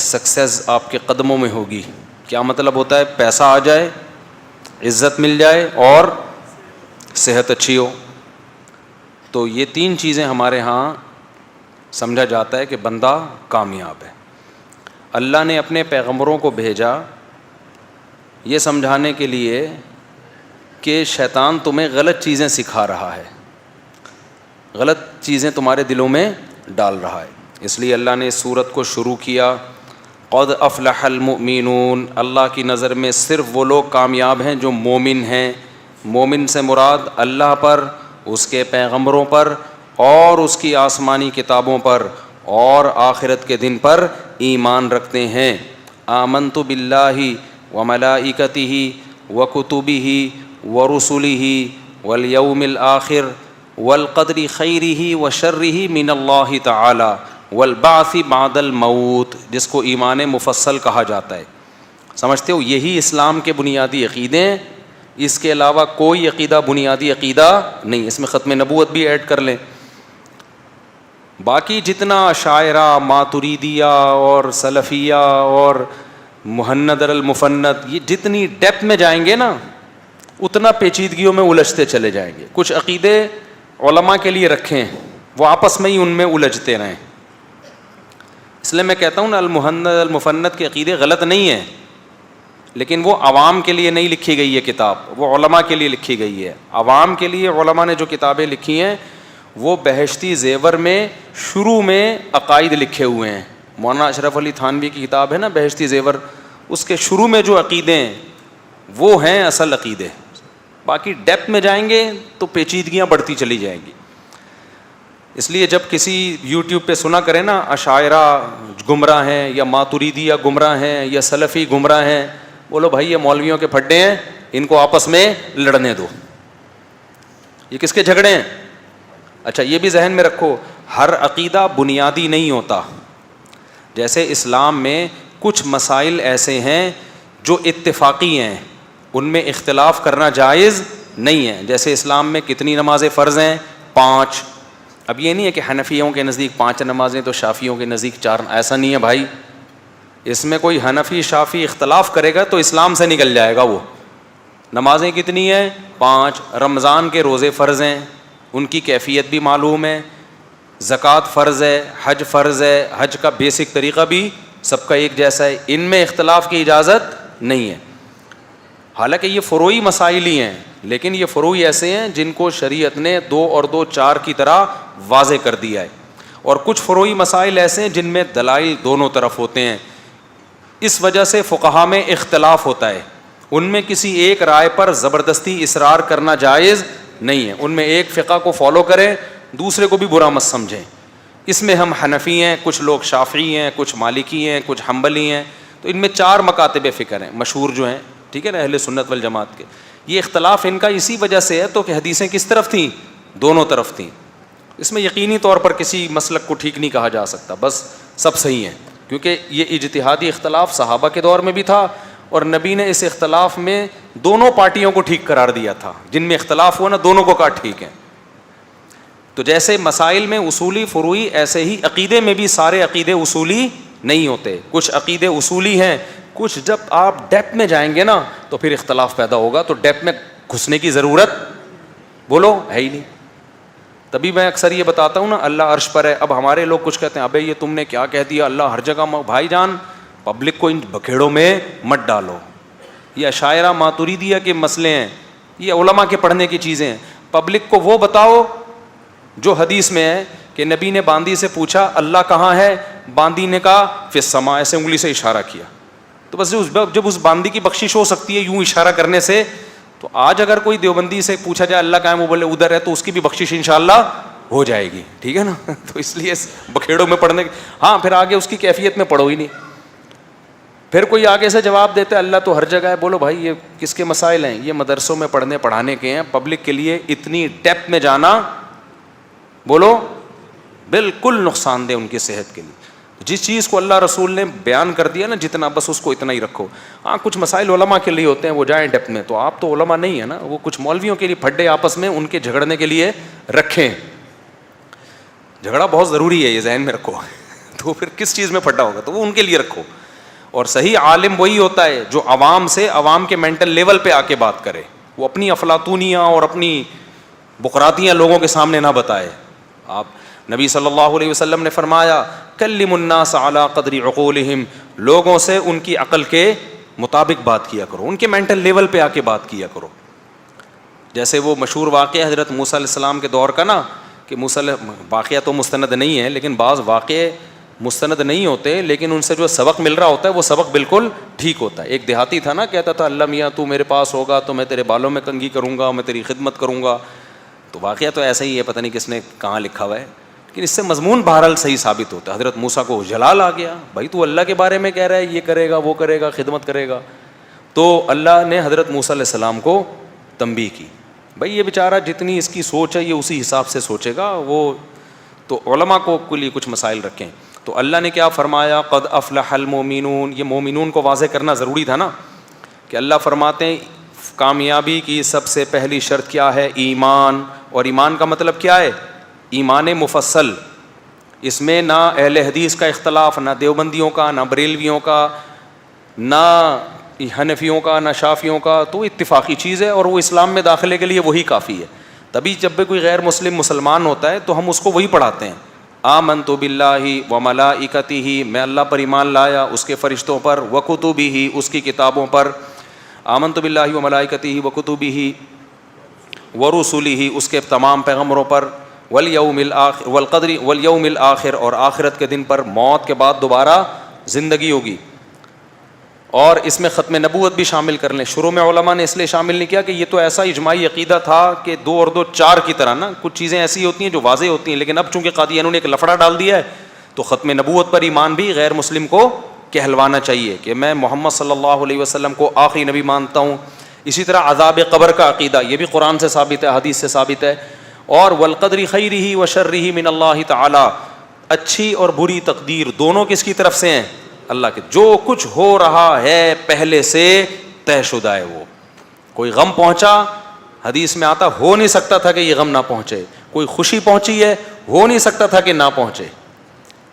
Success آپ کے قدموں میں ہوگی. کیا مطلب ہوتا ہے؟ پیسہ آ جائے, عزت مل جائے اور صحت اچھی ہو. تو یہ تین چیزیں ہمارے ہاں سمجھا جاتا ہے کہ بندہ کامیاب ہے. اللہ نے اپنے پیغمبروں کو بھیجا یہ سمجھانے کے لیے کہ شیطان تمہیں غلط چیزیں سکھا رہا ہے, غلط چیزیں تمہارے دلوں میں ڈال رہا ہے. اس لیے اللہ نے اس سورت کو شروع کیا قد افلح المؤمنون. اللہ کی نظر میں صرف وہ لوگ کامیاب ہیں جو مومن ہیں. مومن سے مراد اللہ پر, اس کے پیغمبروں پر اور اس کی آسمانی کتابوں پر اور آخرت کے دن پر ایمان رکھتے ہیں. آمنت باللہ وملائکتہ وکتبہ ورسلہ والیوم الآخر والقدر خیرہ وشرہ من اللہ تعالی والبعث بعد الموت, جس کو ایمان مفصل کہا جاتا ہے. سمجھتے ہو؟ یہی اسلام کے بنیادی عقیدے ہیں. اس کے علاوہ کوئی عقیدہ بنیادی عقیدہ نہیں. اس میں ختم نبوت بھی ایڈ کر لیں. باقی جتنا اشاعرہ, ماتریدیہ اور سلفیہ اور محند المفند, یہ جتنی ڈیپتھ میں جائیں گے نا اتنا پیچیدگیوں میں الجھتے چلے جائیں گے. کچھ عقیدے علماء کے لیے رکھیں, وہ آپس میں ہی ان میں الجھتے رہیں. اس لیے میں کہتا ہوں نا المحند المفند کے عقیدے غلط نہیں ہیں, لیکن وہ عوام کے لیے نہیں لکھی گئی ہے کتاب, وہ علماء کے لیے لکھی گئی ہے. عوام کے لیے علماء نے جو کتابیں لکھی ہیں وہ بہشتی زیور میں شروع میں عقائد لکھے ہوئے ہیں. مولانا اشرف علی تھانوی کی کتاب ہے نا بہشتی زیور, اس کے شروع میں جو عقیدے ہیں وہ ہیں اصل عقیدے. باقی ڈیپتھ میں جائیں گے تو پیچیدگیاں بڑھتی چلی جائیں گی. اس لیے جب کسی یوٹیوب پہ سنا کرے نا عشاعرہ گمراہ ہیں یا ماتریدیہ گمراہ ہیں یا سلفی گمراہ ہیں, بولو بھائی یہ مولویوں کے پھڈے ہیں, ان کو آپس میں لڑنے دو. یہ کس کے جھگڑے ہیں؟ اچھا یہ بھی ذہن میں رکھو, ہر عقیدہ بنیادی نہیں ہوتا. جیسے اسلام میں کچھ مسائل ایسے ہیں جو اتفاقی ہیں, ان میں اختلاف کرنا جائز نہیں ہے. جیسے اسلام میں کتنی نمازیں فرض ہیں؟ 5. اب یہ نہیں ہے کہ حنفیوں کے نزدیک 5 نمازیں تو شافیوں کے نزدیک 4, ایسا نہیں ہے بھائی. اس میں کوئی حنفی شافی اختلاف کرے گا تو اسلام سے نکل جائے گا. وہ نمازیں کتنی ہیں؟ 5. رمضان کے روزے فرض ہیں, ان کی کیفیت بھی معلوم ہے. زکوٰۃ فرض ہے, حج فرض ہے, حج کا بیسک طریقہ بھی سب کا ایک جیسا ہے. ان میں اختلاف کی اجازت نہیں ہے. حالانکہ یہ فروعی مسائل ہی ہیں, لیکن یہ فروعی ایسے ہیں جن کو شریعت نے 2 اور 2 4 کی طرح واضح کر دیا ہے. اور کچھ فروعی مسائل ایسے ہیں جن میں دلائل دونوں طرف ہوتے ہیں. اس وجہ سے فقہا میں اختلاف ہوتا ہے. ان میں کسی ایک رائے پر زبردستی اصرار کرنا جائز نہیں ہے. ان میں ایک فقہ کو فالو کریں, دوسرے کو بھی برا مت سمجھیں. اس میں ہم حنفی ہیں, کچھ لوگ شافعی ہیں, کچھ مالکی ہیں, کچھ حنبلی ہیں. تو ان میں 4 مکاتب فکر ہیں مشہور جو ہیں, ٹھیک ہے نا, اہل سنت والجماعت کے. یہ اختلاف ان کا اسی وجہ سے ہے تو کہ حدیثیں کس طرف تھیں؟ دونوں طرف تھیں. اس میں یقینی طور پر کسی مسلک کو ٹھیک نہیں کہا جا سکتا, بس سب صحیح ہیں. کیونکہ یہ اجتہادی اختلاف صحابہ کے دور میں بھی تھا, اور نبی نے اس اختلاف میں دونوں پارٹیوں کو ٹھیک قرار دیا تھا. جن میں اختلاف ہوا نا دونوں کو کہا ٹھیک ہے. تو جیسے مسائل میں اصولی فروعی, ایسے ہی عقیدے میں بھی سارے عقیدے اصولی نہیں ہوتے. کچھ عقیدے اصولی ہیں, کچھ جب آپ ڈیپتھ میں جائیں گے نا تو پھر اختلاف پیدا ہوگا. تو ڈیپتھ میں گھسنے کی ضرورت بولو ہے ہی نہیں. تبھی میں اکثر یہ بتاتا ہوں نا اللہ عرش پر ہے. اب ہمارے لوگ کچھ کہتے ہیں ابے یہ تم نے کیا کہہ دیا, اللہ ہر جگہ. بھائی جان پبلک کو ان بکھیڑوں میں مت ڈالو. یہ اشاعرہ ماتریدیہ کے مسئلے ہیں, یہ علماء کے پڑھنے کی چیزیں ہیں. پبلک کو وہ بتاؤ جو حدیث میں ہے کہ نبی نے باندی سے پوچھا اللہ کہاں ہے, باندی نے کہا فی السماء, ایسے انگلی سے اشارہ کیا. تو بس جب اس باندی کی بخشش ہو سکتی ہے یوں اشارہ کرنے سے, تو آج اگر کوئی دیوبندی سے پوچھا جائے اللہ کہاں ہے, وہ بولے ادھر ہے, تو اس کی بھی بخشش انشاءاللہ ہو جائے گی. ٹھیک ہے نا. تو اس لیے بکھیڑوں میں پڑھنے, ہاں پھر آگے اس کی کیفیت میں پڑھو ہی نہیں. پھر کوئی آگے سے جواب دیتے اللہ تو ہر جگہ ہے. بولو بھائی یہ کس کے مسائل ہیں؟ یہ مدرسوں میں پڑھانے کے ہیں. پبلک کے لیے اتنی ڈیپتھ میں جانا بولو بالکل نقصان دہ ان کی صحت کے لیے. جس چیز کو اللہ رسول نے بیان کر دیا نا جتنا, بس اس کو اتنا ہی رکھو. ہاں کچھ مسائل علماء کے لیے ہوتے ہیں, وہ جائیں ڈیپتھ میں. تو آپ تو علماء نہیں ہے نا, وہ کچھ مولویوں کے لیے پھڈے آپس میں ان کے جھگڑنے کے لیے رکھیں. جھگڑا بہت ضروری ہے, یہ ذہن میں رکھو. تو پھر کس چیز میں پھٹا ہوگا؟ تو وہ ان کے لیے رکھو. اور صحیح عالم وہی ہوتا ہے جو عوام سے عوام کے مینٹل لیول پہ آ کے بات کرے, وہ اپنی افلاطونیاں اور اپنی بقراتیاں لوگوں کے سامنے نہ بتائے. آپ نبی صلی اللہ علیہ وسلم نے فرمایا کلم الناس علی قدر عقولہم, لوگوں سے ان کی عقل کے مطابق بات کیا کرو, ان کے مینٹل لیول پہ آ کے بات کیا کرو. جیسے وہ مشہور واقعہ حضرت موسیٰ علیہ السلام کے دور کا نا, کہ واقعہ تو مستند نہیں ہے لیکن بعض واقعے مستند نہیں ہوتے, لیکن ان سے جو سبق مل رہا ہوتا ہے وہ سبق بالکل ٹھیک ہوتا ہے. ایک دیہاتی تھا نا, کہتا تھا اللہ میاں تو میرے پاس ہوگا تو میں تیرے بالوں میں کنگھی کروں گا, میں تیری خدمت کروں گا. تو واقعہ تو ایسا ہی ہے, پتہ نہیں کس نے کہاں لکھا ہوا ہے, لیکن اس سے مضمون بہرحال صحیح ثابت ہوتا ہے. حضرت موسیٰ کو جلال آ گیا, بھائی تو اللہ کے بارے میں کہہ رہا ہے یہ کرے گا وہ کرے گا خدمت کرے گا. تو اللہ نے حضرت موسیٰ علیہ السلام کو تنبیہ کی, بھائی یہ بیچارہ جتنی اس کی سوچ ہے یہ اسی حساب سے سوچے گا. وہ تو علماء کو کے لیے کچھ مسائل رکھیں. تو اللہ نے کیا فرمایا, قد افلح المومنون. یہ مومنون کو واضح کرنا ضروری تھا نا, کہ اللہ فرماتے ہیں کامیابی کی سب سے پہلی شرط کیا ہے, ایمان. اور ایمان کا مطلب کیا ہے, ایمان مفصل. اس میں نہ اہل حدیث کا اختلاف, نہ دیوبندیوں کا, نہ بریلویوں کا, نہ حنفیوں کا, نہ شافیوں کا. تو اتفاقی چیز ہے, اور وہ اسلام میں داخلے کے لیے وہی کافی ہے. تبھی جب بھی کوئی غیر مسلم مسلمان ہوتا ہے تو ہم اس کو وہی پڑھاتے ہیں, آمنت باللہ و ملائکتہ, میں اللہ پر ایمان لایا, اس کے فرشتوں پر, و کتبہ, اس کی کتابوں پر. آمنت باللہ و ملائکتہ و کتبہ و رسلہ, اس کے تمام پیغمبروں پر, والیوم الآخر والقدر والیوم الآخر, اور آخرت کے دن پر, موت کے بعد دوبارہ زندگی ہوگی. اور اس میں ختم نبوت بھی شامل کر لیں. شروع میں علماء نے اس لیے شامل نہیں کیا کہ یہ تو ایسا اجماعی عقیدہ تھا کہ 2 اور 2 4 کی طرح نا, کچھ چیزیں ایسی ہوتی ہیں جو واضح ہوتی ہیں, لیکن اب چونکہ قادیانیوں نے ایک لفڑا ڈال دیا ہے تو ختم نبوت پر ایمان بھی غیر مسلم کو کہلوانا چاہیے کہ میں محمد صلی اللہ علیہ وسلم کو آخری نبی مانتا ہوں. اسی طرح عذاب قبر کا عقیدہ, یہ بھی قرآن سے ثابت ہے, حدیث سے ثابت ہے. اور والقدر خیرہ و شرہ من اللہ تعالی, اچھی اور بری تقدیر دونوں کس کی طرف سے ہیں, اللہ کے. جو کچھ ہو رہا ہے پہلے سے طے شدہ ہے. وہ کوئی غم پہنچا, حدیث میں آتا ہو نہیں سکتا تھا کہ یہ غم نہ پہنچے. کوئی خوشی پہنچی ہے, ہو نہیں سکتا تھا کہ نہ پہنچے.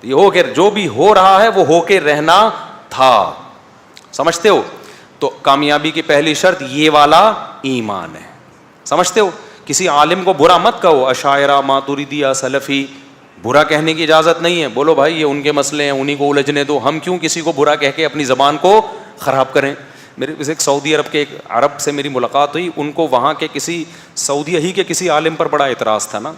یہ ہو کے جو بھی ہو رہا ہے وہ ہو کے رہنا تھا. سمجھتے ہو؟ تو کامیابی کی پہلی شرط یہ والا ایمان ہے. سمجھتے ہو؟ کسی عالم کو برا مت کہو, اشاعرہ, ماتریدیہ, سلفی, برا کہنے کی اجازت نہیں ہے. بولو بھائی یہ ان کے مسئلے ہیں, انہیں کو الجھنے دو, ہم کیوں کسی کو برا کہہ کے اپنی زبان کو خراب کریں. میرے ایک سعودی عرب کے ایک عرب سے میری ملاقات ہوئی, ان کو وہاں کے کسی سعودیہ ہی کے کسی عالم پر بڑا اعتراض تھا نا,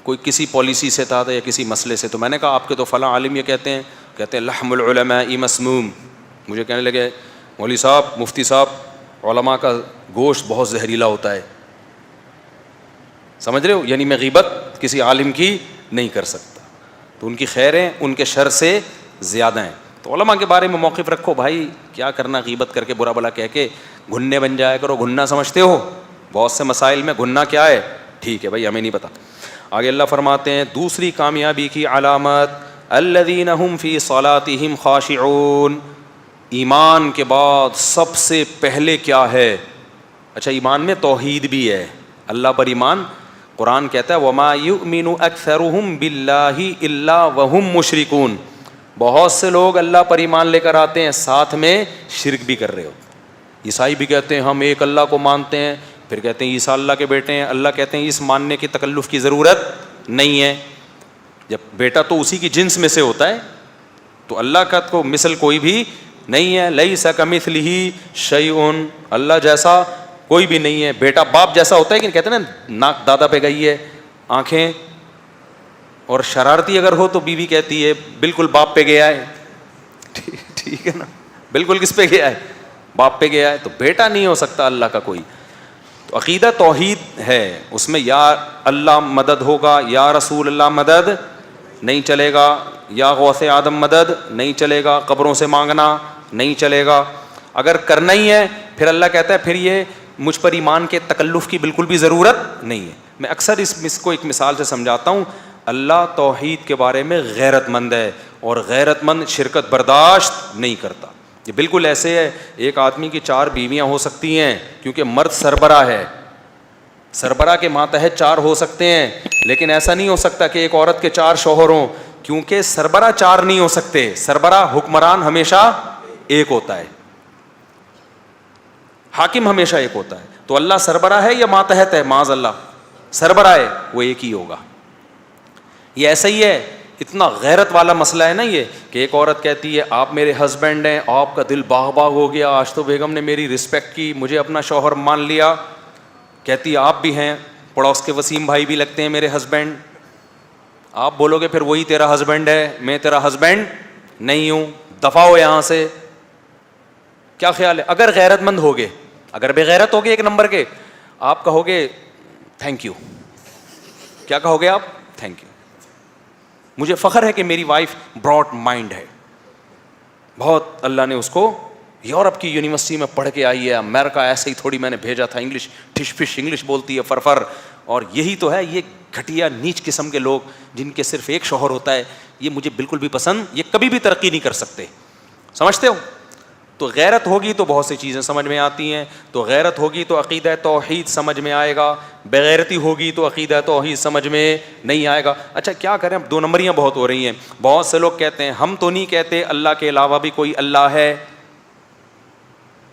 کوئی کسی پالیسی سے تھا یا کسی مسئلے سے. تو میں نے کہا آپ کے تو فلاں عالم یہ کہتے ہیں لحم العلماء مسموم. مجھے کہنے لگے مولوی صاحب, مفتی صاحب, علماء کا گوشت بہت زہریلا ہوتا ہے. سمجھ رہے ہو؟ یعنی میں غیبت کسی عالم کی نہیں کر سکتا. تو ان کی خیریں ان کے شر سے زیادہ ہیں. تو علماء کے بارے میں موقف رکھو بھائی, کیا کرنا غیبت کر کے برا بلا کہہ کے, گھننے بن جایا کرو. گھننا سمجھتے ہو؟ بہت سے مسائل میں گھننا کیا ہے, ٹھیک ہے بھائی ہمیں نہیں پتا. آگے اللہ فرماتے ہیں دوسری کامیابی کی علامت, الذین هم فی صلاتہم خاشعون. ایمان کے بعد سب سے پہلے کیا ہے؟ اچھا ایمان میں توحید بھی ہے, اللہ پر ایمان. قرآن کہتا ہے وما یؤمن اکثرهم باللہ الا وهم مشرکون. بہت سے لوگ اللہ پر ایمان لے کر آتے ہیں, ساتھ میں شرک بھی کر رہے ہو. عیسائی بھی کہتے ہیں ہم ایک اللہ کو مانتے ہیں, پھر کہتے ہیں عیسیٰ اللہ کے بیٹے ہیں. اللہ کہتے ہیں اس ماننے کی تکلف کی ضرورت نہیں ہے, جب بیٹا تو اسی کی جنس میں سے ہوتا ہے, تو اللہ کا کو مثل کوئی بھی نہیں ہے. لیس کمثلہ شیء, اللہ جیسا کوئی بھی نہیں ہے. بیٹا باپ جیسا ہوتا ہے کہ کہتے ہیں نا ناک دادا پہ گئی ہے, آنکھیں, اور شرارتی اگر ہو تو بیوی کہتی ہے بالکل باپ پہ گیا ہے. ٹھیک ہے نا, بالکل کس پہ گیا ہے, باپ پہ گیا ہے. تو بیٹا نہیں ہو سکتا اللہ کا کوئی. تو عقیدہ توحید ہے, اس میں یا اللہ مدد ہوگا, یا رسول اللہ مدد نہیں چلے گا, یا غوث آدم مدد نہیں چلے گا, قبروں سے مانگنا نہیں چلے گا. اگر کرنا ہی ہے پھر اللہ کہتا ہے پھر یہ مجھ پر ایمان کے تکلف کی بالکل بھی ضرورت نہیں ہے. میں اکثر اس کو ایک مثال سے سمجھاتا ہوں. اللہ توحید کے بارے میں غیرت مند ہے, اور غیرت مند شرکت برداشت نہیں کرتا. یہ بالکل ایسے ہے, ایک آدمی کی 4 بیویاں ہو سکتی ہیں کیونکہ مرد سربراہ ہے, سربراہ کے ماتحت 4 ہو سکتے ہیں, لیکن ایسا نہیں ہو سکتا کہ ایک عورت کے 4 شوہر ہوں کیونکہ سربراہ چار نہیں ہو سکتے, سربراہ حکمران ہمیشہ ایک ہوتا ہے, حاکم ہمیشہ ایک ہوتا ہے. تو اللہ سربراہ ہے یا ماتحت ہے؟ معاذ اللہ سربراہ ہے, وہ ایک ہی ہوگا. یہ ایسا ہی ہے, اتنا غیرت والا مسئلہ ہے نا یہ, کہ ایک عورت کہتی ہے آپ میرے ہسبینڈ ہیں, آپ کا دل باغ باغ ہو گیا, آج تو بیگم نے میری رسپیکٹ کی, مجھے اپنا شوہر مان لیا. کہتی ہے آپ بھی ہیں, پڑوس کے وسیم بھائی بھی لگتے ہیں میرے ہسبینڈ. آپ بولو گے پھر وہی تیرا ہسبینڈ ہے, میں تیرا ہسبینڈ نہیں ہوں, دفع ہو یہاں سے. کیا خیال ہے؟ اگر غیرت مند ہوگے, اگر بے غیرت ہوگے ایک نمبر کے, آپ کہو گے تھینک یو. کیا کہو گے آپ؟ Thank you. مجھے فخر ہے کہ میری وائف براڈ مائنڈ ہے, بہت اللہ نے اس کو یورپ کی یونیورسٹی میں پڑھ کے آئی ہے, امریکہ ایسے ہی تھوڑی میں نے بھیجا تھا, انگلش ٹھش فش انگلش بولتی ہے فرفر. اور یہی تو ہے یہ گھٹیا نیچ قسم کے لوگ جن کے صرف ایک شوہر ہوتا ہے, یہ مجھے بالکل بھی پسند, یہ کبھی بھی ترقی نہیں کر سکتے, سمجھتے ہو؟ تو غیرت ہوگی تو بہت سی چیزیں سمجھ میں آتی ہیں. تو غیرت ہوگی تو عقیدہ توحید سمجھ میں آئے گا, بغیرتی ہوگی تو عقیدہ توحید سمجھ میں نہیں آئے گا. اچھا کیا کریں, اب دو نمبریاں بہت ہو رہی ہیں. بہت سے لوگ کہتے ہیں ہم تو نہیں کہتے اللہ کے علاوہ بھی کوئی اللہ ہے.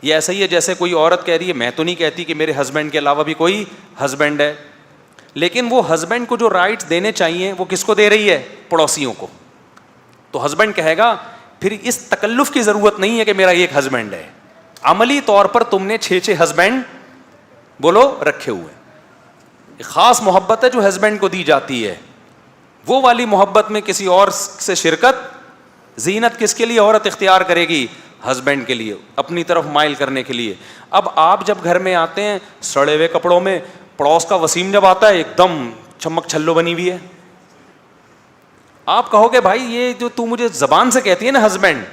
یہ ایسا ہی ہے جیسے کوئی عورت کہہ رہی ہے میں تو نہیں کہتی کہ میرے ہسبینڈ کے علاوہ بھی کوئی ہسبینڈ ہے, لیکن وہ ہسبینڈ کو جو رائٹس دینے چاہیے وہ کس کو دے رہی ہے؟ پڑوسیوں کو. تو ہسبینڈ کہے گا پھر اس تکلف کی ضرورت نہیں ہے کہ میرا ایک ہسبینڈ ہے, عملی طور پر تم نے 6 ہسبینڈ بولو رکھے ہوئے. خاص محبت ہے جو ہسبینڈ کو دی جاتی ہے, وہ والی محبت میں کسی اور سے شرکت, زینت کس کے لیے عورت اختیار کرے گی؟ ہسبینڈ کے لیے, اپنی طرف مائل کرنے کے لیے. اب آپ جب گھر میں آتے ہیں سڑے ہوئے کپڑوں میں, پڑوس کا وسیم جب آتا ہے ایک دم چمک چھلو بنی ہوئی ہے, آپ کہو گے بھائی یہ جو تو مجھے زبان سے کہتی ہے نا ہسبینڈ,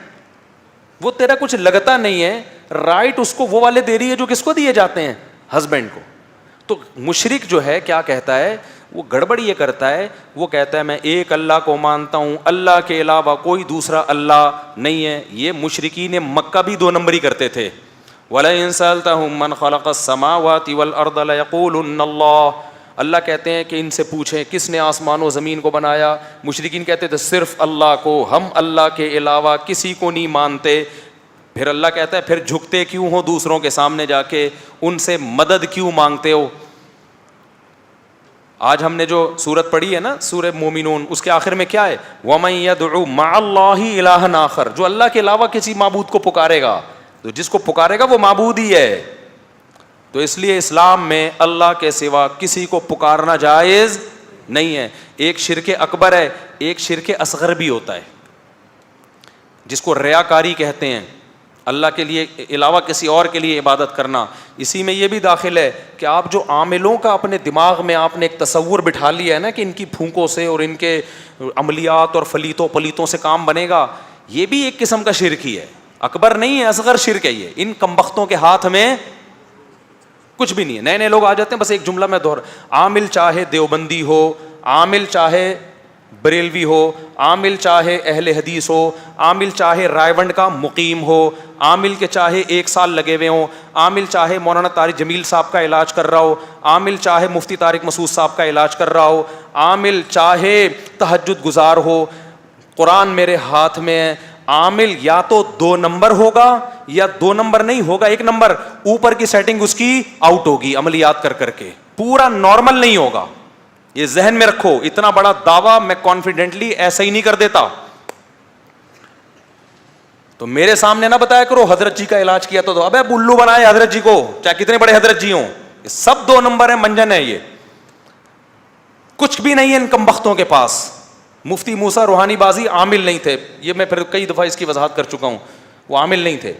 وہ تیرا کچھ لگتا نہیں ہے, رائٹ اس کو وہ والے دے رہی ہے جو کس کو دیے جاتے ہیں؟ ہسبینڈ کو. تو مشرک جو ہے کیا کہتا ہے, وہ گڑبڑ یہ کرتا ہے, وہ کہتا ہے میں ایک اللہ کو مانتا ہوں, اللہ کے علاوہ کوئی دوسرا اللہ نہیں ہے. یہ مشرکین مکہ بھی 2 نمبری کرتے تھے. وَلَئِن سَأَلْتَهُم مَّنْ خَلَقَ السَّمَاوَاتِ وَالْأَرْضَ لَيَقُولُنَّ اللَّهُ. اللہ کہتے ہیں کہ ان سے پوچھیں کس نے آسمان و زمین کو بنایا. مشرکین کہتے تھے صرف اللہ کو, ہم اللہ کے علاوہ کسی کو نہیں مانتے. پھر اللہ کہتا ہے پھر جھکتے کیوں ہو دوسروں کے سامنے جا کے, ان سے مدد کیوں مانگتے ہو؟ آج ہم نے جو سورت پڑھی ہے نا سورہ مومنون, اس کے آخر میں کیا ہے؟ وَمَن يَدْعُ مَعَ اللَّهِ إِلَٰهًا آخَرَ. جو اللہ کے علاوہ کسی معبود کو پکارے گا, تو جس کو پکارے گا وہ معبود ہی ہے. تو اس لیے اسلام میں اللہ کے سوا کسی کو پکارنا جائز نہیں ہے. ایک شرک اکبر ہے, ایک شرک اصغر بھی ہوتا ہے جس کو ریاکاری کہتے ہیں, اللہ کے لیے علاوہ کسی اور کے لیے عبادت کرنا. اسی میں یہ بھی داخل ہے کہ آپ جو عاملوں کا اپنے دماغ میں آپ نے ایک تصور بٹھا لیا ہے نا کہ ان کی پھونکوں سے اور ان کے عملیات اور فلیتوں پلیتوں سے کام بنے گا, یہ بھی ایک قسم کا شرک ہی ہے, اکبر نہیں ہے, اصغر شرک ہے. یہ ان کمبختوں کے ہاتھ میں کچھ بھی نہیں ہے. نئے نئے لوگ آ جاتے ہیں, بس ایک جملہ میں عامل چاہے دیوبندی ہو, عامل چاہے بریلوی ہو, عامل چاہے اہل حدیث ہو, عامل چاہے رائے کا مقیم ہو, عامل کے چاہے 1 سال لگے ہوئے ہوں, عامل چاہے مولانا طارق جمیل صاحب کا علاج کر رہا ہو, عامل چاہے مفتی طارق مسعود صاحب کا علاج کر رہا ہو, عامل چاہے تہجد گزار ہو, قرآن میرے ہاتھ میں ہے, عامل یا تو 2 نمبر ہوگا یا 2 نمبر نہیں ہوگا, 1 نمبر اوپر کی سیٹنگ اس کی آؤٹ ہوگی عملیات کر کے, پورا نارمل نہیں ہوگا. یہ ذہن میں رکھو, اتنا بڑا دعویٰ میں کانفیڈنٹلی ایسا ہی نہیں کر دیتا. تو میرے سامنے نہ بتایا کرو حضرت جی کا علاج کیا تو ابے الو بنائے حضرت جی کو, چاہے کتنے بڑے حضرت جی ہوں, یہ سب 2 نمبر ہیں, منجن ہے, یہ کچھ بھی نہیں ہے ان کمبختوں کے پاس. مفتی موسیٰ روحانی بازی عامل نہیں تھے, یہ میں پھر کئی دفعہ اس کی وضاحت کر چکا ہوں, وہ عامل نہیں تھے,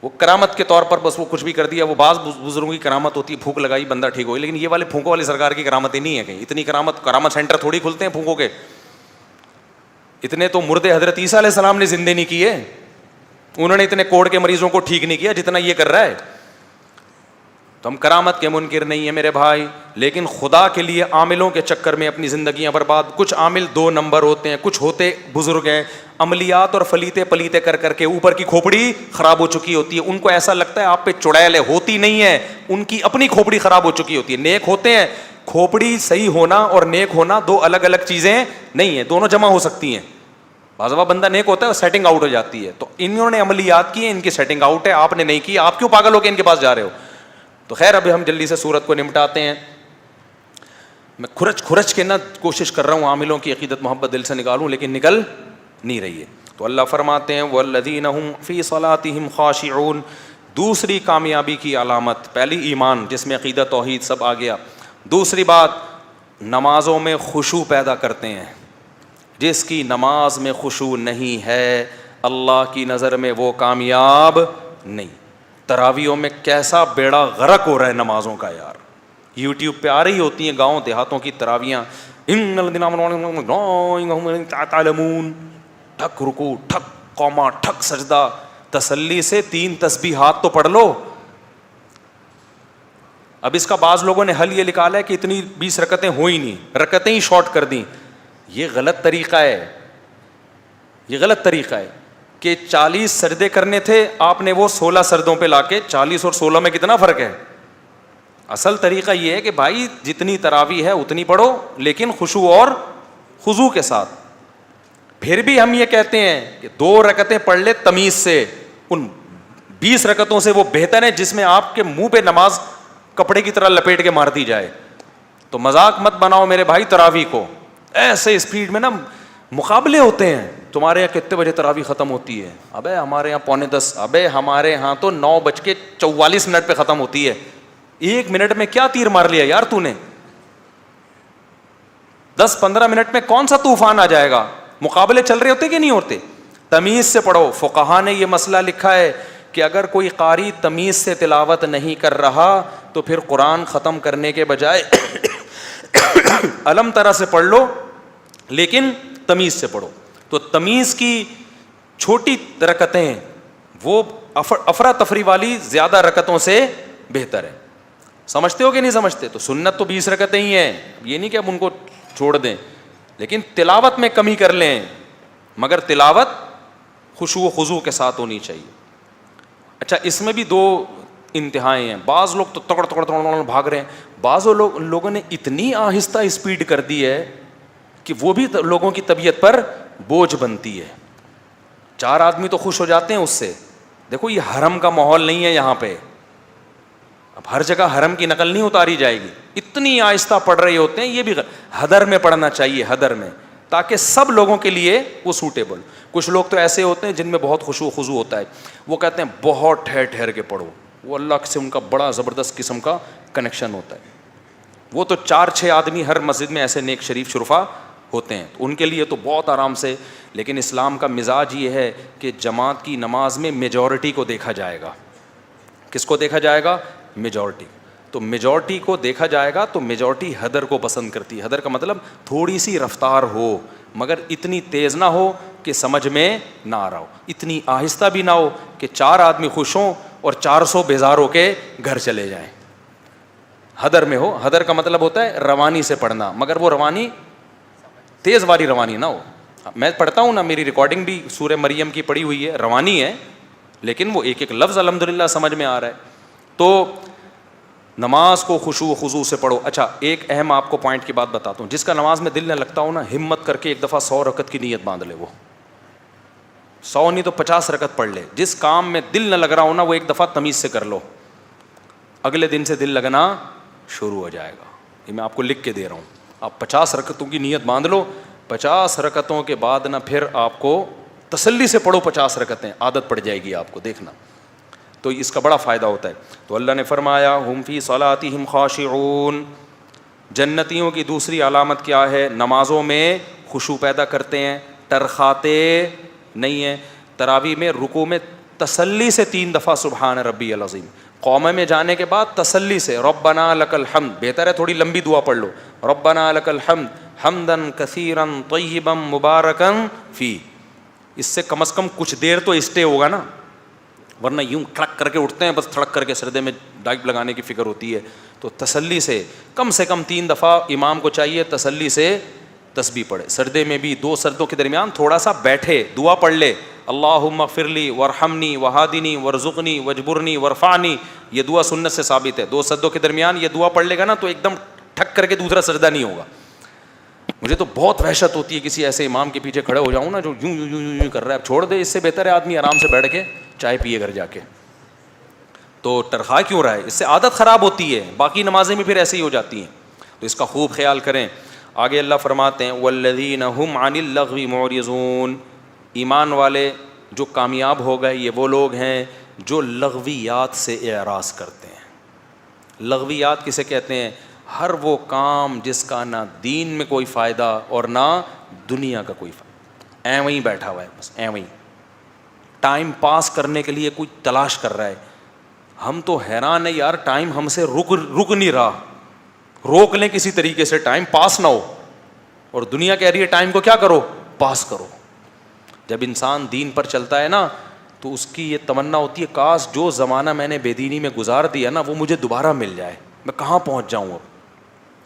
وہ کرامت کے طور پر بس وہ کچھ بھی کر دیا. وہ بعض بزرگوں کی کرامت ہوتی ہے, پھونک لگائی بندہ ٹھیک ہوئی, لیکن یہ والے پھونکوں والی سرکار کی کرامت ہی نہیں ہے کہیں. اتنی کرامت سینٹر تھوڑی کھلتے ہیں پھونکوں کے, اتنے تو مردے حضرت عیسیٰ علیہ السلام نے زندے نہیں کیے, انہوں نے اتنے کوڑ کے مریضوں کو ٹھیک نہیں کیا جتنا یہ کر رہا ہے. تو ہم کرامت کے منکر نہیں ہیں میرے بھائی, لیکن خدا کے لیے عاملوں کے چکر میں اپنی زندگیاں برباد. کچھ عامل 2 نمبر ہوتے ہیں, کچھ ہوتے بزرگ ہیں, عملیات اور فلیتے پلیتے کر کے اوپر کی کھوپڑی خراب ہو چکی ہوتی ہے. ان کو ایسا لگتا ہے آپ پہ چڑیل ہے, ہوتی نہیں ہے, ان کی اپنی کھوپڑی خراب ہو چکی ہوتی ہے. نیک ہوتے ہیں کھوپڑی صحیح ہونا اور نیک ہونا دو الگ الگ چیزیں نہیں ہیں, دونوں جمع ہو سکتی ہیں. بعض دفعہ بندہ نیک ہوتا ہے اور سیٹنگ آؤٹ ہو جاتی ہے. تو انہوں نے عملیات کی ہیں, ان کی سیٹنگ آؤٹ ہے, آپ نے نہیں کی, آپ کیوں پاگل ہو کے ان کے پاس جا رہے ہو؟ تو خیر ابھی ہم جلدی سے سورت کو نمٹاتے ہیں. میں کھرچ کے نہ کوشش کر رہا ہوں عاملوں کی عقیدت محبت دل سے نکالوں, لیکن نکل نہیں رہی ہے. تو اللہ فرماتے ہیں والذین هم فی صلاتهم خاشعون. دوسری کامیابی کی علامت, پہلی ایمان جس میں عقیدہ توحید سب آ گیا, دوسری بات نمازوں میں خشوع پیدا کرتے ہیں. جس کی نماز میں خشوع نہیں ہے اللہ کی نظر میں وہ کامیاب نہیں. تراویحوں میں کیسا بیڑا غرق ہو رہا ہے نمازوں کا یار, یوٹیوب پہ آ رہی ہوتی ہیں گاؤں دیہاتوں کی تراویحاں, ان الذین آمنوا تعلمون, ٹھک رکوع, ٹھک قوما, ٹھک سجدہ. تسلی سے 3 تسبیحات تو پڑھ لو. اب اس کا بعض لوگوں نے حل یہ نکالا ہے کہ اتنی 20 رکعتیں ہو ہی نہیں, رکعتیں ہی شارٹ کر دیں. یہ غلط طریقہ ہے, یہ غلط طریقہ ہے کہ 40 سجدے کرنے تھے آپ نے وہ 16 سجدوں پہ لا کے, 40 اور 16 میں کتنا فرق ہے. اصل طریقہ یہ ہے کہ بھائی جتنی تراویح ہے اتنی پڑھو, لیکن خشوع اور خضوع کے ساتھ. پھر بھی ہم یہ کہتے ہیں کہ 2 رکعتیں پڑھ لے تمیز سے, ان 20 رکعتوں سے وہ بہتر ہے جس میں آپ کے منہ پہ نماز کپڑے کی طرح لپیٹ کے مار دی جائے. تو مذاق مت بناؤ میرے بھائی تراویح کو, ایسے اسپیڈ میں نا مقابلے ہوتے ہیں. تمہارے یہاں کتنے بجے تراویح ختم ہوتی ہے؟ ابے ہمارے یہاں 9:45. ابے ہمارے یہاں تو 9:44 پہ ختم ہوتی ہے. 1 منٹ میں کیا تیر مار لیا یار تو نے؟ 10-15 منٹ میں کون سا طوفان آ جائے گا؟ مقابلے چل رہے ہوتے کہ نہیں ہوتے؟ تمیز سے پڑھو. فقہا نے یہ مسئلہ لکھا ہے کہ اگر کوئی قاری تمیز سے تلاوت نہیں کر رہا تو پھر قرآن ختم کرنے کے بجائے علم طرح سے پڑھ لو, لیکن تمیز سے پڑھو. تو تمیز کی چھوٹی رکعتیں وہ افراتفری والی زیادہ رکعتوں سے بہتر ہے. سمجھتے ہو کہ نہیں سمجھتے؟ تو سنت تو 20 رکعتیں ہی ہیں, یہ نہیں کہ اب ان کو چھوڑ دیں, لیکن تلاوت میں کمی کر لیں, مگر تلاوت خشوع و خضوع کے ساتھ ہونی چاہیے. اچھا اس میں بھی 2 انتہائیں ہیں. بعض لوگ تو تکڑ بھاگ رہے ہیں, بعض لوگوں نے اتنی آہستہ اسپیڈ کر دی ہے کہ وہ بھی لوگوں کی طبیعت پر بوجھ بنتی ہے. 4 آدمی تو خوش ہو جاتے ہیں اس سے. دیکھو یہ حرم کا ماحول نہیں ہے یہاں پہ, اب ہر جگہ حرم کی نقل نہیں اتاری جائے گی. اتنی آہستہ پڑھ رہے ہوتے ہیں, یہ بھی حدر میں پڑھنا چاہیے, حدر میں, تاکہ سب لوگوں کے لیے وہ سوٹیبل. کچھ لوگ تو ایسے ہوتے ہیں جن میں بہت خشوع و خضوع ہوتا ہے, وہ کہتے ہیں بہت ٹھہر ٹھہر کے پڑھو, وہ اللہ سے ان کا بڑا زبردست قسم کا کنیکشن ہوتا ہے. وہ تو 4-6 آدمی ہر مسجد میں ایسے نیک شریف شرفا ہوتے ہیں, ان کے لیے تو بہت آرام سے. لیکن اسلام کا مزاج یہ ہے کہ جماعت کی نماز میں میجورٹی کو دیکھا جائے گا. کس کو دیکھا جائے گا؟ میجورٹی. تو میجورٹی کو دیکھا جائے گا تو میجورٹی حدر کو پسند کرتی ہے. حدر کا مطلب تھوڑی سی رفتار ہو, مگر اتنی تیز نہ ہو کہ سمجھ میں نہ آ رہا ہو, اتنی آہستہ بھی نہ ہو کہ 4 آدمی خوش ہوں اور 400 بیزار ہو کے گھر چلے جائیں. حدر میں ہو. حدر کا مطلب ہوتا ہے روانی سے پڑھنا, مگر وہ روانی تیز والی روانی نہ ہو. میں پڑھتا ہوں نا, میری ریکارڈنگ بھی سورہ مریم کی پڑھی ہوئی ہے, روانی ہے, لیکن وہ ایک ایک لفظ الحمدللہ سمجھ میں آ رہا ہے. تو نماز کو خشوع و خضوع سے پڑھو. اچھا ایک اہم آپ کو پوائنٹ کی بات بتاتا ہوں, جس کا نماز میں دل نہ لگتا ہو نا, ہمت کر کے ایک دفعہ 100 رکعت کی نیت باندھ لے. وہ 100 نہیں تو 50 رکعت پڑھ لے. جس کام میں دل نہ لگ رہا ہو نا, وہ ایک دفعہ تمیز سے کر لو, اگلے دن سے دل لگنا شروع ہو جائے گا. یہ میں آپ کو لکھ کے دے رہا ہوں. آپ 50 رکعتوں کی نیت باندھ لو, 50 رکعتوں کے بعد نا پھر آپ کو تسلی سے پڑھو 50 رکعتیں, عادت پڑ جائے گی آپ کو, دیکھنا. تو اس کا بڑا فائدہ ہوتا ہے. تو اللہ نے فرمایا ہم فی صلاتہم خاشعون. جنتیوں کی دوسری علامت کیا ہے؟ نمازوں میں خشوع پیدا کرتے ہیں, ٹرخاتے نہیں ہیں. تراویح میں رکوع میں تسلی سے 3 دفعہ سبحان ربی العظیم. قومہ میں جانے کے بعد تسلی سے ربنا لک الحمد, بہتر ہے تھوڑی لمبی دعا پڑھ لو, ربنا لک الحمد حمدا کثیرا طیبا مبارکا فی. اس سے کم کچھ دیر تو اسٹے ہوگا نا, ورنہ یوں کھڑک کر کے اٹھتے ہیں, بس تھڑک کر کے سردے میں ڈائٹ لگانے کی فکر ہوتی ہے. تو تسلی سے کم 3 دفعہ امام کو چاہیے تسلی سے تسبیح پڑھے. سردے میں بھی 2 سردوں کے درمیان تھوڑا سا بیٹھے, دعا پڑھ لے, اللہم اغفر لی وارحمنی وہادنی وارزقنی واجبرنی وارفعنی. یہ دعا سنت سے ثابت ہے. 2 سردوں کے درمیان یہ دعا پڑھ لے گا نا تو ایک دم ٹھک کر کے دوسرا سجدہ نہیں ہوگا. مجھے تو بہت وحشت ہوتی ہے کسی ایسے امام کے پیچھے کھڑے ہو جاؤں نا جو یوں یوں یوں یوں کر رہا ہے. چھوڑ دے, اس سے بہتر ہے آدمی آرام سے بیٹھ کے چائے پیے گھر جا کے. تو ٹرخا کیوں رہا ہے؟ اس سے عادت خراب ہوتی ہے, باقی نمازیں بھی پھر ایسے ہی ہو جاتی ہیں. تو اس کا خوب خیال کریں. آگے اللہ فرماتے ہیں والذین هم عن اللغو معرضون, ایمان والے جو کامیاب ہو گئے یہ وہ لوگ ہیں جو لغویات سے اعراض کرتے ہیں. لغویات کسے کہتے ہیں؟ ہر وہ کام جس کا نہ دین میں کوئی فائدہ اور نہ دنیا کا کوئی فائدہ, ایویں ہی بیٹھا ہوا ہے بس ایویں ہی ٹائم پاس کرنے کے لیے کوئی تلاش کر رہا ہے. ہم تو حیران ہے یار, ٹائم ہم سے رک نہیں رہا. روک لیں کسی طریقے سے, ٹائم پاس نہ ہو, اور دنیا کہہ رہی ہے ٹائم کو کیا کرو, پاس کرو. جب انسان دین پر چلتا ہے نا تو اس کی یہ تمنا ہوتی ہے کاش جو زمانہ میں نے بے دینی میں گزار دیا نا وہ مجھے دوبارہ مل جائے, میں کہاں پہنچ جاؤں اب.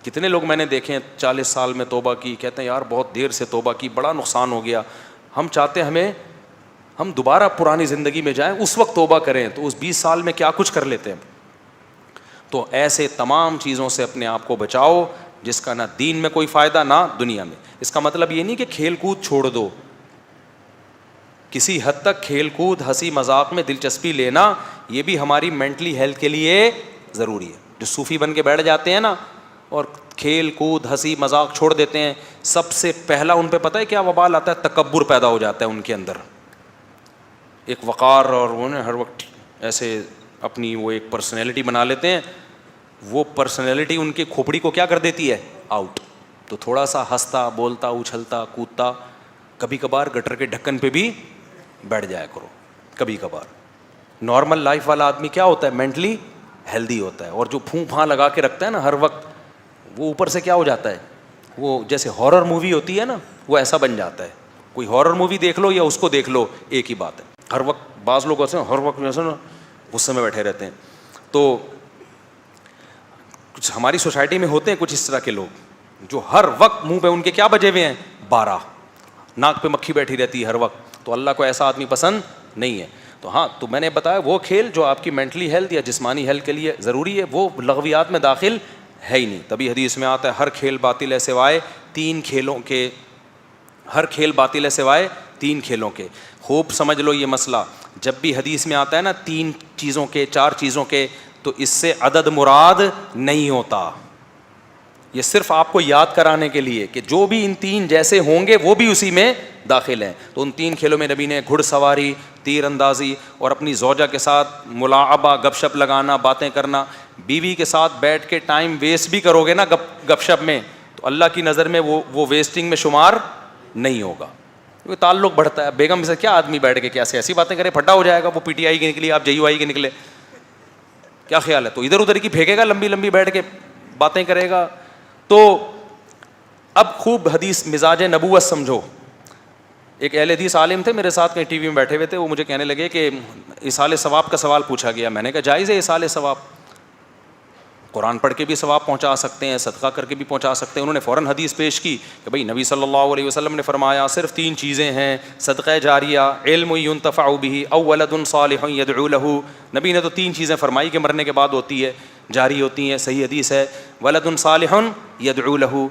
کتنے لوگ میں نے دیکھے ہیں 40 سال میں توبہ کی, کہتے ہیں یار بہت دیر سے توبہ کی, بڑا نقصان ہو گیا. ہم چاہتے ہیں ہم دوبارہ پرانی زندگی میں جائیں, اس وقت توبہ کریں تو اس 20 سال میں کیا کچھ کر لیتے ہیں. تو ایسے تمام چیزوں سے اپنے آپ کو بچاؤ جس کا نہ دین میں کوئی فائدہ نہ دنیا میں. اس کا مطلب یہ نہیں کہ کھیل کود چھوڑ دو, کسی حد تک کھیل کود ہنسی مذاق میں دلچسپی لینا یہ بھی ہماری مینٹلی ہیلتھ کے لیے ضروری ہے. جو صوفی بن کے بیٹھ جاتے ہیں نا اور کھیل کود ہنسی مذاق چھوڑ دیتے ہیں, سب سے پہلا ان پہ پتہ ہے کیا وبال آتا ہے؟ تکبر پیدا ہو جاتا ہے ان کے اندر, ایک وقار, اور وہ ہر وقت ایسے اپنی وہ ایک پرسنالٹی بنا لیتے ہیں. وہ پرسنالٹی ان کی کھوپڑی کو کیا کر دیتی ہے؟ آؤٹ. تو تھوڑا سا ہنستا بولتا اچھلتا کودتا, کبھی کبھار گٹر کے ڈھکن پہ بھی بیٹھ جایا کرو کبھی کبھار. نارمل لائف والا آدمی کیا ہوتا ہے؟ مینٹلی ہیلدی ہوتا ہے. اور جو پھوں پھاں لگا کے رکھتا ہے نا ہر وقت, وہ اوپر سے کیا ہو جاتا ہے, وہ جیسے ہارر مووی ہوتی ہے نا وہ ایسا بن جاتا ہے. کوئی ہارر مووی دیکھ لو یا اس کو دیکھ لو, ایک ہی بات ہے. ہر وقت بعض لوگ ایسے ہر وقت ایسے نا غصے میں بیٹھے رہتے ہیں. تو کچھ ہماری سوسائٹی میں ہوتے ہیں کچھ اس طرح کے لوگ جو ہر وقت منہ پہ ان کے کیا بجے ہوئے ہیں؟ 12, ناک پہ مکھی بیٹھی رہتی ہے ہر وقت. تو اللہ کو ایسا آدمی پسند نہیں ہے. تو ہاں, تو میں نے بتایا وہ کھیل جو آپ کی مینٹلی ہیلتھ یا جسمانی ہیلتھ کے لیے ضروری ہے وہ لغویات میں داخل ہے ہی نہیں. تبھی حدیث میں آتا ہے ہر کھیل باطل ہے سوائے 3 کھیلوں کے, ہر کھیل باطل ہے سوائے 3 کھیلوں کے. خوب سمجھ لو یہ مسئلہ, جب بھی حدیث میں آتا ہے نا 3 چیزوں کے 4 چیزوں کے, تو اس سے عدد مراد نہیں ہوتا. یہ صرف آپ کو یاد کرانے کے لیے کہ جو بھی ان 3 جیسے ہوں گے وہ بھی اسی میں داخل ہیں. تو ان 3 کھیلوں میں نبی نے گھڑ سواری, تیر اندازی اور اپنی زوجہ کے ساتھ ملاعبہ, گپ شپ لگانا, باتیں کرنا. بیوی کے ساتھ بیٹھ کے ٹائم ویسٹ بھی کرو گے نا گپ شپ میں تو اللہ کی نظر میں وہ ویسٹنگ میں شمار نہیں ہوگا. کیونکہ تعلق بڑھتا ہے. بیگم سے کیا آدمی بیٹھ کے کیسے ایسی باتیں کرے, پھٹا ہو جائے گا. وہ پی ٹی آئی کی نکلی, آپ جے یو آئی کی نکلے, کیا خیال ہے؟ تو ادھر ادھر کی پھینکے گا, لمبی لمبی بیٹھ کے باتیں کرے گا. تو اب خوب حدیث مزاج نبوت سمجھو. ایک اہل حدیث عالم تھے میرے ساتھ کہیں ٹی وی میں بیٹھے ہوئے تھے, وہ مجھے کہنے لگے کہ ایصال ثواب کا سوال پوچھا گیا. میں نے کہا جائز ہے ایصال ثواب, قرآن پڑھ کے بھی ثواب پہنچا سکتے ہیں, صدقہ کر کے بھی پہنچا سکتے ہیں. انہوں نے فوراً حدیث پیش کی کہ بھئی نبی صلی اللہ علیہ وسلم نے فرمایا صرف 3 چیزیں ہیں, صدقہ جاریہ, علم ينتفع به او ولد صالح يدعو له. نبی نے تو 3 چیزیں فرمائی کہ مرنے کے بعد ہوتی ہے, جاری ہوتی ہیں. صحیح حدیث ہے, ولد صالح يدعو له,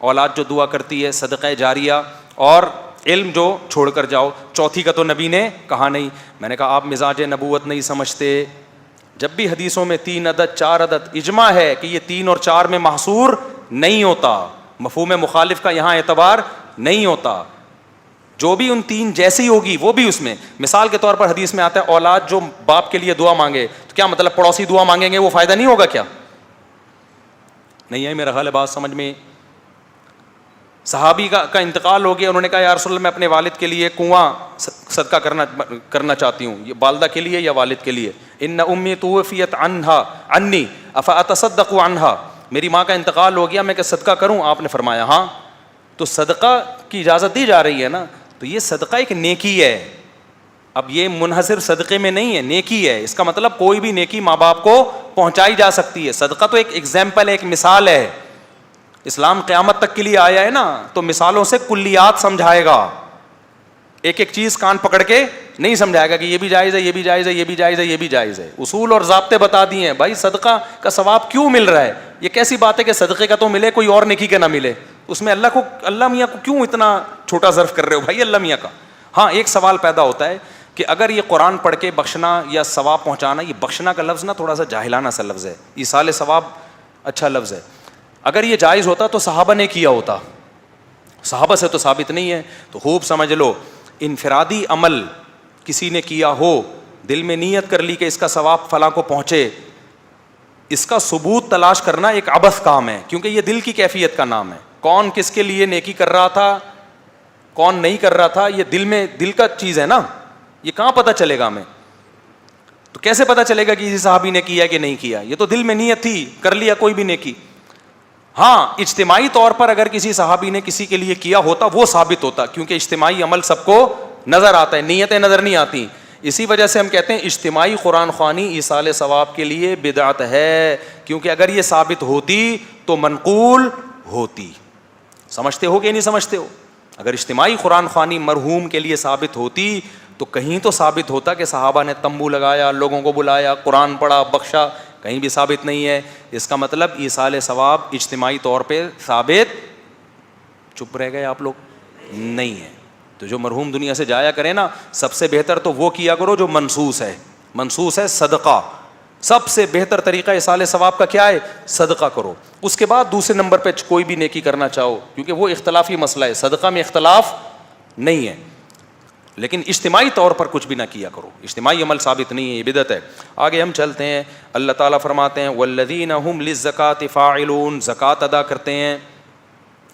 اولاد جو دعا کرتی ہے, صدقہ جاریہ, اور علم جو چھوڑ کر جاؤ. چوتھی کا تو نبی نے کہا نہیں. میں نے کہا آپ مزاج نبوت نہیں سمجھتے. جب بھی حدیثوں میں 3 عدد 4 عدد, اجماع ہے کہ یہ 3 اور 4 میں محصور نہیں ہوتا, مفہوم مخالف کا یہاں اعتبار نہیں ہوتا. جو بھی ان 3 جیسی ہوگی وہ بھی اس میں. مثال کے طور پر حدیث میں آتا ہے اولاد جو باپ کے لیے دعا مانگے, تو کیا مطلب پڑوسی دعا مانگیں گے وہ فائدہ نہیں ہوگا کیا؟ نہیں ہے میرا خیال ہے بات سمجھ میں. صحابی کا انتقال ہو گیا, انہوں نے کہا یا رسول اللہ میں اپنے والد کے لیے کنواں صدقہ کرنا چاہتی ہوں. یہ والدہ کے لیے یا والد کے لیے؟ ان امی توفیت عنی افاتصدق عنہا, میری ماں کا انتقال ہو گیا, میں کہ صدقہ کروں؟ آپ نے فرمایا ہاں. تو صدقہ کی اجازت دی جا رہی ہے نا, تو یہ صدقہ ایک نیکی ہے. اب یہ منحصر صدقے میں نہیں ہے, نیکی ہے. اس کا مطلب کوئی بھی نیکی ماں باپ کو پہنچائی جا سکتی ہے. صدقہ تو ایک ایگزامپل ہے, ایک مثال ہے. اسلام قیامت تک کے لیے آیا ہے نا, تو مثالوں سے کلیات سمجھائے گا. ایک ایک چیز کان پکڑ کے نہیں سمجھائے گا کہ یہ بھی جائز ہے, یہ بھی جائز ہے, یہ بھی جائز ہے, یہ بھی جائز ہے. اصول اور ضابطے بتا دیے ہیں. بھائی صدقہ کا ثواب کیوں مل رہا ہے؟ یہ کیسی بات ہے کہ صدقے کا تو ملے, کوئی اور نیکی کا نہ ملے؟ اس میں اللہ میاں کو کیوں اتنا چھوٹا ظرف کر رہے ہو بھائی اللہ میاں کا؟ ہاں ایک سوال پیدا ہوتا ہے کہ اگر یہ قرآن پڑھ کے بخشنا یا ثواب پہنچانا, یہ بخشنا کا لفظ نا تھوڑا سا جاہلانہ سا لفظ ہے, ایصال ثواب اچھا لفظ ہے. اگر یہ جائز ہوتا تو صحابہ نے کیا ہوتا, صحابہ سے تو ثابت نہیں ہے. تو خوب سمجھ لو, انفرادی عمل کسی نے کیا ہو, دل میں نیت کر لی کہ اس کا ثواب فلاں کو پہنچے, اس کا ثبوت تلاش کرنا ایک عبث کام ہے, کیونکہ یہ دل کی کیفیت کا نام ہے. کون کس کے لیے نیکی کر رہا تھا, کون نہیں کر رہا تھا, یہ دل میں دل کا چیز ہے نا, یہ کہاں پتہ چلے گا ہمیں؟ تو کیسے پتہ چلے گا کہ کسی صحابی نے کیا کہ نہیں کیا؟ یہ تو دل میں نیت تھی, کر لیا کوئی بھی نیکی. ہاں اجتماعی طور پر اگر کسی صحابی نے کسی کے لیے کیا ہوتا وہ ثابت ہوتا, کیونکہ اجتماعی عمل سب کو نظر آتا ہے, نیتیں نظر نہیں آتی. اسی وجہ سے ہم کہتے ہیں اجتماعی قرآن خوانی ایصال ثواب کے لیے بدعت ہے, کیونکہ اگر یہ ثابت ہوتی تو منقول ہوتی. سمجھتے ہو کہ نہیں سمجھتے ہو؟ اگر اجتماعی قرآن خوانی مرحوم کے لیے ثابت ہوتی تو کہیں تو ثابت ہوتا کہ صحابہ نے تمبو لگایا, لوگوں کو بلایا, قرآن پڑھا, بخشا. کہیں بھی ثابت نہیں ہے. اس کا مطلب ایصال ثواب اجتماعی طور پہ ثابت, چپ رہ گئے آپ لوگ, نہیں ہے. تو جو مرحوم دنیا سے جایا کرے نا, سب سے بہتر تو وہ کیا کرو جو منسوس ہے. منسوس ہے صدقہ, سب سے بہتر طریقہ ایصال ثواب کا کیا ہے؟ صدقہ کرو. اس کے بعد دوسرے نمبر پہ کوئی بھی نیکی کرنا چاہو, کیونکہ وہ اختلافی مسئلہ ہے, صدقہ میں اختلاف نہیں ہے. لیکن اجتماعی طور پر کچھ بھی نہ کیا کرو, اجتماعی عمل ثابت نہیں ہے, یہ بدعت ہے. آگے ہم چلتے ہیں. اللہ تعالیٰ فرماتے ہیں والذین هم للزکاۃ فاعلون, زکوٰۃ ادا کرتے ہیں.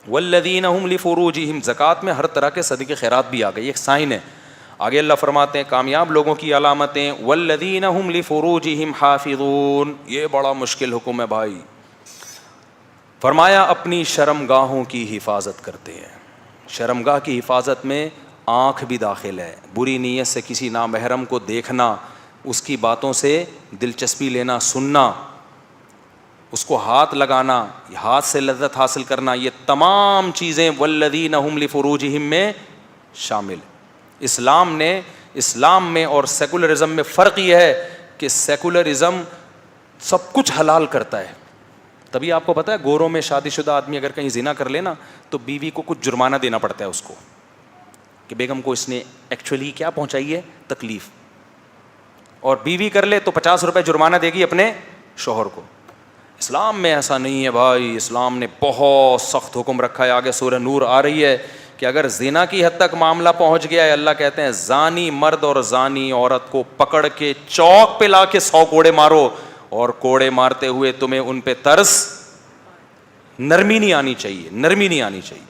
والذین هم لفروجہم, زکوٰۃ میں ہر طرح کے صدقے خیرات بھی آ گئی, ایک سائن ہے. آگے اللہ فرماتے ہیں کامیاب لوگوں کی علامتیں, والذین هم لفروجہم حافظون. یہ بڑا مشکل حکم ہے بھائی. فرمایا اپنی شرمگاہوں کی حفاظت کرتے ہیں. شرمگاہ کی حفاظت میں آنکھ بھی داخل ہے. بری نیت سے کسی نامحرم کو دیکھنا, اس کی باتوں سے دلچسپی لینا, سننا, اس کو ہاتھ لگانا, ہاتھ سے لذت حاصل کرنا, یہ تمام چیزیں والذین هم لفروجہم میں شامل. اسلام میں اور سیکولرزم میں فرق یہ ہے کہ سیکولرزم سب کچھ حلال کرتا ہے. تبھی آپ کو پتہ ہے گوروں میں شادی شدہ آدمی اگر کہیں زنا کر لینا تو بیوی کو کچھ جرمانہ دینا پڑتا ہے اس کو, کہ بیگم کو اس نے ایکچولی کیا پہنچائی ہے, تکلیف. اور بیوی کر لے تو 50 روپے جرمانہ دے گی اپنے شوہر کو. اسلام میں ایسا نہیں ہے بھائی, اسلام نے بہت سخت حکم رکھا ہے. آگے سورہ نور آ رہی ہے کہ اگر زنا کی حد تک معاملہ پہنچ گیا ہے, اللہ کہتے ہیں زانی مرد اور زانی عورت کو پکڑ کے چوک پہ لا کے 100 کوڑے مارو, اور کوڑے مارتے ہوئے تمہیں ان پہ ترس, نرمی نہیں آنی چاہیے, نرمی نہیں آنی چاہیے.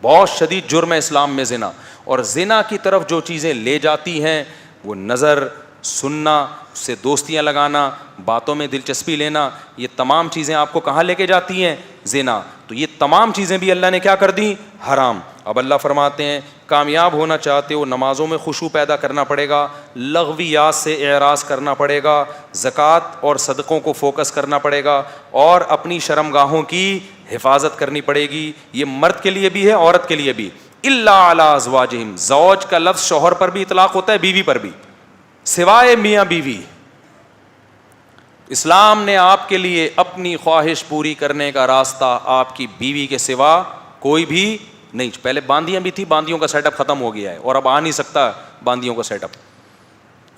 بہت شدید جرم ہے اسلام میں زنا. اور زنا کی طرف جو چیزیں لے جاتی ہیں وہ نظر, سننا, اس سے دوستیاں لگانا, باتوں میں دلچسپی لینا, یہ تمام چیزیں آپ کو کہاں لے کے جاتی ہیں؟ زنا. تو یہ تمام چیزیں بھی اللہ نے کیا کر دی؟ حرام. اب اللہ فرماتے ہیں کامیاب ہونا چاہتے ہو نمازوں میں خشوع پیدا کرنا پڑے گا, لغویات سے اعراض کرنا پڑے گا, زکوٰۃ اور صدقوں کو فوکس کرنا پڑے گا, اور اپنی شرمگاہوں کی حفاظت کرنی پڑے گی. یہ مرد کے لیے بھی ہے, عورت کے لیے بھی. الا علی ازواجہم, زوج کا لفظ شوہر پر بھی اطلاق ہوتا ہے, بیوی پر بھی, سوائے میاں بیوی. اسلام نے آپ کے لیے اپنی خواہش پوری کرنے کا راستہ آپ کی بیوی کے سوا کوئی بھی نہیں. پہلے باندیاں بھی تھی, باندیوں کا سیٹ اپ ختم ہو گیا ہے, اور اب آ نہیں سکتا باندیوں کا سیٹ اپ,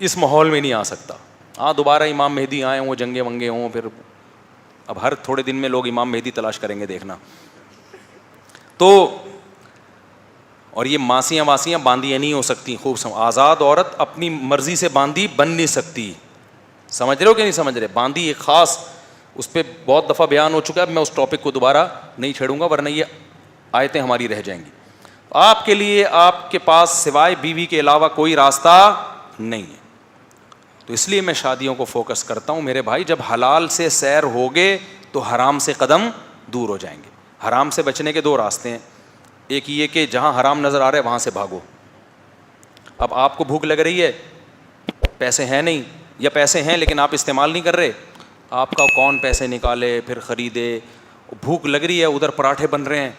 اس ماحول میں نہیں آ سکتا. ہاں دوبارہ امام مہدی آئے ہوں, جنگیں ونگے ہوں, پھر اب ہر تھوڑے دن میں لوگ امام مہدی تلاش کریں گے, دیکھنا. تو اور یہ ماسیاں واسیاں باندیاں نہیں ہو سکتی. خوب آزاد عورت اپنی مرضی سے باندی بن نہیں سکتی. سمجھ رہے ہو کہ نہیں سمجھ رہے؟ باندی ایک خاص, اس پہ بہت دفعہ بیان ہو چکا ہے, میں اس ٹاپک کو دوبارہ نہیں چھیڑوں گا ورنہ یہ آیتیں ہماری رہ جائیں گی. آپ کے لیے آپ کے پاس سوائے بیوی کے علاوہ کوئی راستہ نہیں ہے. تو اس لیے میں شادیوں کو فوکس کرتا ہوں میرے بھائی. جب حلال سے سیر ہوگے تو حرام سے قدم دور ہو جائیں گے. حرام سے بچنے کے 2 راستے ہیں. ایک یہ کہ جہاں حرام نظر آ رہا ہے وہاں سے بھاگو. اب آپ کو بھوک لگ رہی ہے, پیسے ہیں نہیں, یا پیسے ہیں لیکن آپ استعمال نہیں کر رہے, آپ کا کون پیسے نکالے پھر خریدے. بھوک لگ رہی ہے, ادھر پراٹھے بن رہے ہیں,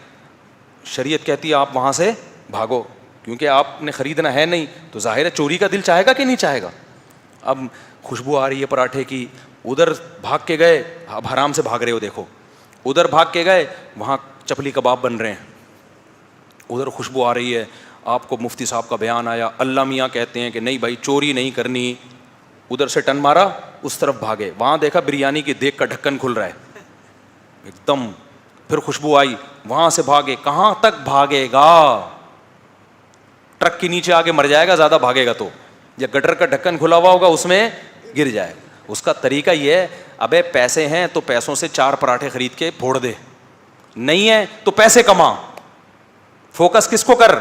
شریعت کہتی ہے آپ وہاں سے بھاگو, کیونکہ آپ نے خریدنا ہے نہیں. تو ظاہر ہے چوری کا دل چاہے گا کہ نہیں چاہے گا؟ اب خوشبو آ رہی ہے پراٹھے کی, ادھر بھاگ کے گئے, اب حرام سے بھاگ رہے ہو, دیکھو ادھر بھاگ کے گئے, وہاں چپلی کباب بن رہے ہیں, ادھر خوشبو آ رہی ہے, آپ کو مفتی صاحب کا بیان آیا, اللہ میاں کہتے ہیں کہ نہیں بھائی چوری نہیں کرنی, ادھر سے ٹن مارا, اس طرف بھاگے, وہاں دیکھا بریانی کی دیگ کا ڈھکن کھل رہا ہے ایک دم, پھر خوشبو آئی, وہاں سے بھاگے, کہاں تک بھاگے گا, ٹرک کے نیچے آگے مر جائے گا زیادہ بھاگے گا تو, یا گٹر کا ڈھکن کھلا ہوا ہوگا اس میں گر جائے گا. اس کا طریقہ یہ ہے, ابے پیسے ہیں تو پیسوں سے 4 پراٹھے خرید کے پھوڑ دے, نہیں ہے تو پیسے کما, فوکس کس کو کر,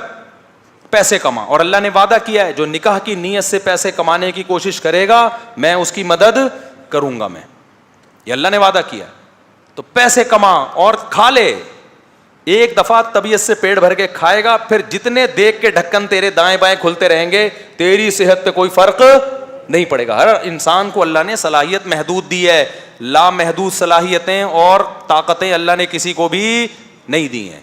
پیسے کما. اور اللہ نے وعدہ کیا ہے جو نکاح کی نیت سے پیسے کمانے کی کوشش کرے گا میں اس کی مدد کروں گا, میں یہ اللہ نے وعدہ کیا. تو پیسے کما اور کھا لے, ایک دفعہ طبیعت سے پیٹ بھر کے کھائے گا, پھر جتنے دیکھ کے ڈھکن تیرے دائیں بائیں کھلتے رہیں گے تیری صحت پہ کوئی فرق نہیں پڑے گا. ہر انسان کو اللہ نے صلاحیت محدود دی ہے, لامحدود صلاحیتیں اور طاقتیں اللہ نے کسی کو بھی نہیں دی ہیں.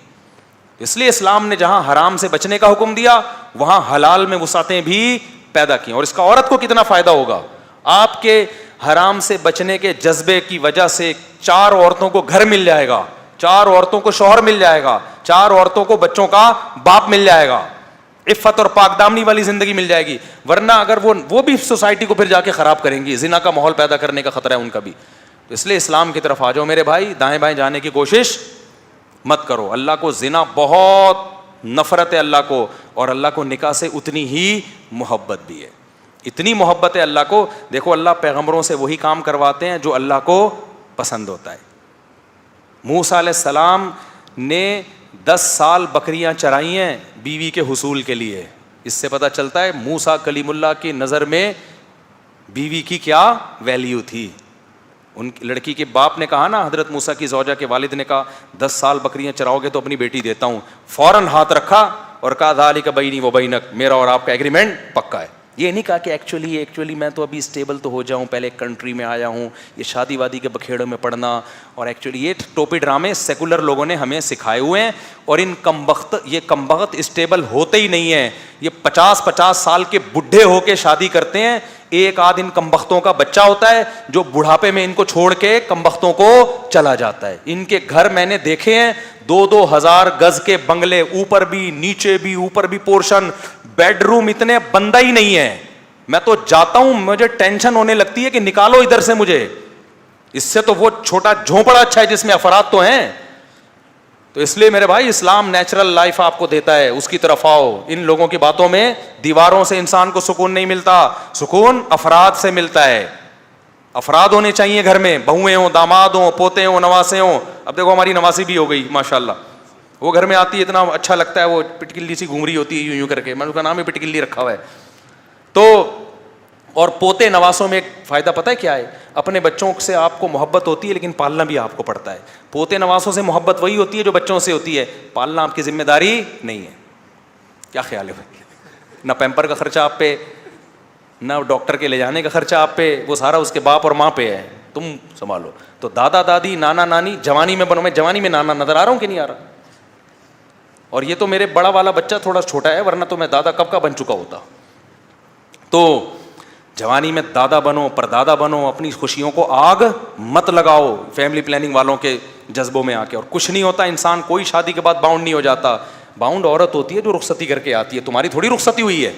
اس لیے اسلام نے جہاں حرام سے بچنے کا حکم دیا وہاں حلال میں وسعتیں بھی پیدا کی. اور اس کا عورت کو کتنا فائدہ ہوگا, آپ کے حرام سے بچنے کے جذبے کی وجہ سے 4 عورتوں کو گھر مل جائے گا, 4 عورتوں کو شوہر مل جائے گا, 4 عورتوں کو بچوں کا باپ مل جائے گا, عفت اور پاک دامنی والی زندگی مل جائے گی. ورنہ اگر وہ بھی سوسائٹی کو پھر جا کے خراب کریں گی, زنا کا ماحول پیدا کرنے کا خطرہ ہے ان کا بھی. تو اس لیے اسلام کی طرف آ جاؤ میرے بھائی, دائیں بائیں جانے کی کوشش مت کرو. اللہ کو زنا بہت نفرت ہے اللہ کو, اور اللہ کو نکاح سے اتنی ہی محبت بھی ہے, اتنی محبت ہے اللہ کو. دیکھو اللہ پیغمبروں سے وہی کام کرواتے ہیں جو اللہ کو پسند ہوتا ہے. موسیٰ علیہ السلام نے 10 سال بکریاں چرائی ہیں بیوی کے حصول کے لیے. اس سے پتہ چلتا ہے موسیٰ کلیم اللہ کی نظر میں بیوی کی کیا ویلیو تھی. ان لڑکی کے باپ نے کہا نا, حضرت موسیٰ کی زوجہ کے والد نے کہا 10 سال بکریاں چراؤ گے تو اپنی بیٹی دیتا ہوں. فوراً ہاتھ رکھا اور کہا ذالک بینی و بینک, میرا اور آپ کا ایگریمنٹ پکا ہے. یہ نہیں کہا کہ ایکچولی میں تو ابھی اسٹیبل تو ہو جاؤں, پہلے ایک کنٹری میں آیا ہوں, یہ شادی وادی کے بکھیڑوں میں پڑنا, اور ایکچولی یہ ٹوپی ڈرامے سیکولر لوگوں نے ہمیں سکھائے ہوئے ہیں. اور ان کمبخت اسٹیبل ہوتے ہی نہیں ہیں, یہ 50 سال کے بڈھے ہو کے شادی کرتے ہیں. ایک آدھ ان کمبختوں کا بچہ ہوتا ہے جو بڑھاپے میں ان کو چھوڑ کے کمبختوں کو چلا جاتا ہے. ان کے گھر میں نے دیکھے ہیں 2,000 گز کے بنگلے, اوپر بھی نیچے بھی, اوپر بھی پورشن, بیڈ روم اتنے, بندہ ہی نہیں ہے. میں تو جاتا ہوں مجھے ٹینشن ہونے لگتی ہے کہ نکالو ادھر سے مجھے, اس سے تو وہ چھوٹا جھونپڑا اچھا ہے جس میں افراد تو ہیں. تو اس لیے میرے بھائی اسلام نیچرل لائف آپ کو دیتا ہے, اس کی طرف آؤ. ان لوگوں کی باتوں میں, دیواروں سے انسان کو سکون نہیں ملتا, سکون افراد سے ملتا ہے. افراد ہونے چاہیے گھر میں, بہویں ہوں, داماد ہوں, پوتے ہوں, نواسے ہوں. اب دیکھو ہماری نواسی بھی ہو گئی ماشاءاللہ, وہ گھر میں آتی ہے اتنا اچھا لگتا ہے, وہ پٹکلی سی گھوم رہی ہوتی ہے یوں کر کے, میں نے اس کا نام ہی پٹکلی رکھا ہوا ہے. تو اور پوتے نواسوں میں ایک فائدہ پتہ ہے کیا ہے, اپنے بچوں سے آپ کو محبت ہوتی ہے لیکن پالنا بھی آپ کو پڑتا ہے. پوتے نواسوں سے محبت وہی ہوتی ہے جو بچوں سے ہوتی ہے, پالنا آپ کی ذمہ داری نہیں ہے. کیا خیال ہے بھائی, نہ پیمپر کا خرچہ آپ پہ, نہ ڈاکٹر کے لے جانے کا خرچہ آپ پہ, وہ سارا اس کے باپ اور ماں پہ ہے, تم سنبھالو. تو دادا دادی نانا نانی جوانی میں بنو, میں جوانی میں نانا نظر آ رہا ہوں کہ نہیں آ رہا, اور یہ تو میرے بڑا والا بچہ تھوڑا چھوٹا ہے, ورنہ تو میں دادا کب کا بن چکا ہوتا. تو جوانی میں دادا بنو, پر دادا بنو, اپنی خوشیوں کو آگ مت لگاؤ فیملی پلاننگ والوں کے جذبوں میں آ کے. اور کچھ نہیں ہوتا, انسان کوئی شادی کے بعد باؤنڈ نہیں ہو جاتا. باؤنڈ عورت ہوتی ہے جو رخصتی کر کے آتی ہے, تمہاری تھوڑی رخصتی ہوئی ہے.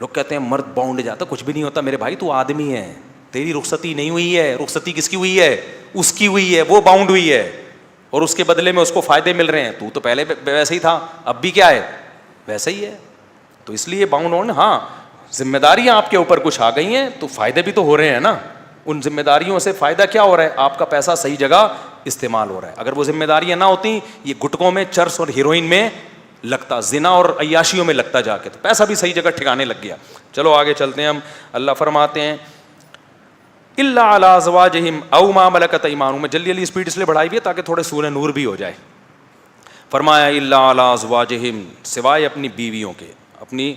لوگ کہتے ہیں مرد باؤنڈ جاتا, کچھ بھی نہیں ہوتا میرے بھائی, تو آدمی ہے, تیری رخصتی نہیں ہوئی ہے. رخصتی کس کی ہوئی ہے, اس کی ہوئی ہے, وہ باؤنڈ ہوئی ہے, اور اس کے بدلے میں اس کو فائدے مل رہے ہیں. تو پہلے ویسے ہی تھا, اب بھی کیا ہے ویسے ہی ہے. تو اس لیے باؤنڈ ہونا, ہاں ذمہ داریاں آپ کے اوپر کچھ آ گئی ہیں تو فائدے بھی تو ہو رہے ہیں نا. ان ذمہ داریوں سے فائدہ کیا ہو رہا ہے, آپ کا پیسہ صحیح جگہ استعمال ہو رہا ہے. اگر وہ ذمہ داریاں نہ ہوتی, یہ گٹکوں میں, چرس اور ہیروئن میں لگتا, زنا اور عیاشیوں میں لگتا جا کے, تو پیسہ بھی صحیح جگہ ٹھکانے لگ گیا. چلو آگے چلتے ہیں ہم. اللہ فرماتے ہیں الا علی ازواجہم او ما ملکت ایمانہم. میں جلدی اسپیڈ اس لیے بڑھائی ہوئی ہے تاکہ تھوڑے سورہ نور بھی ہو جائے. فرمایا الا علی ازواجہم, سوائے اپنی بیویوں کے, اپنی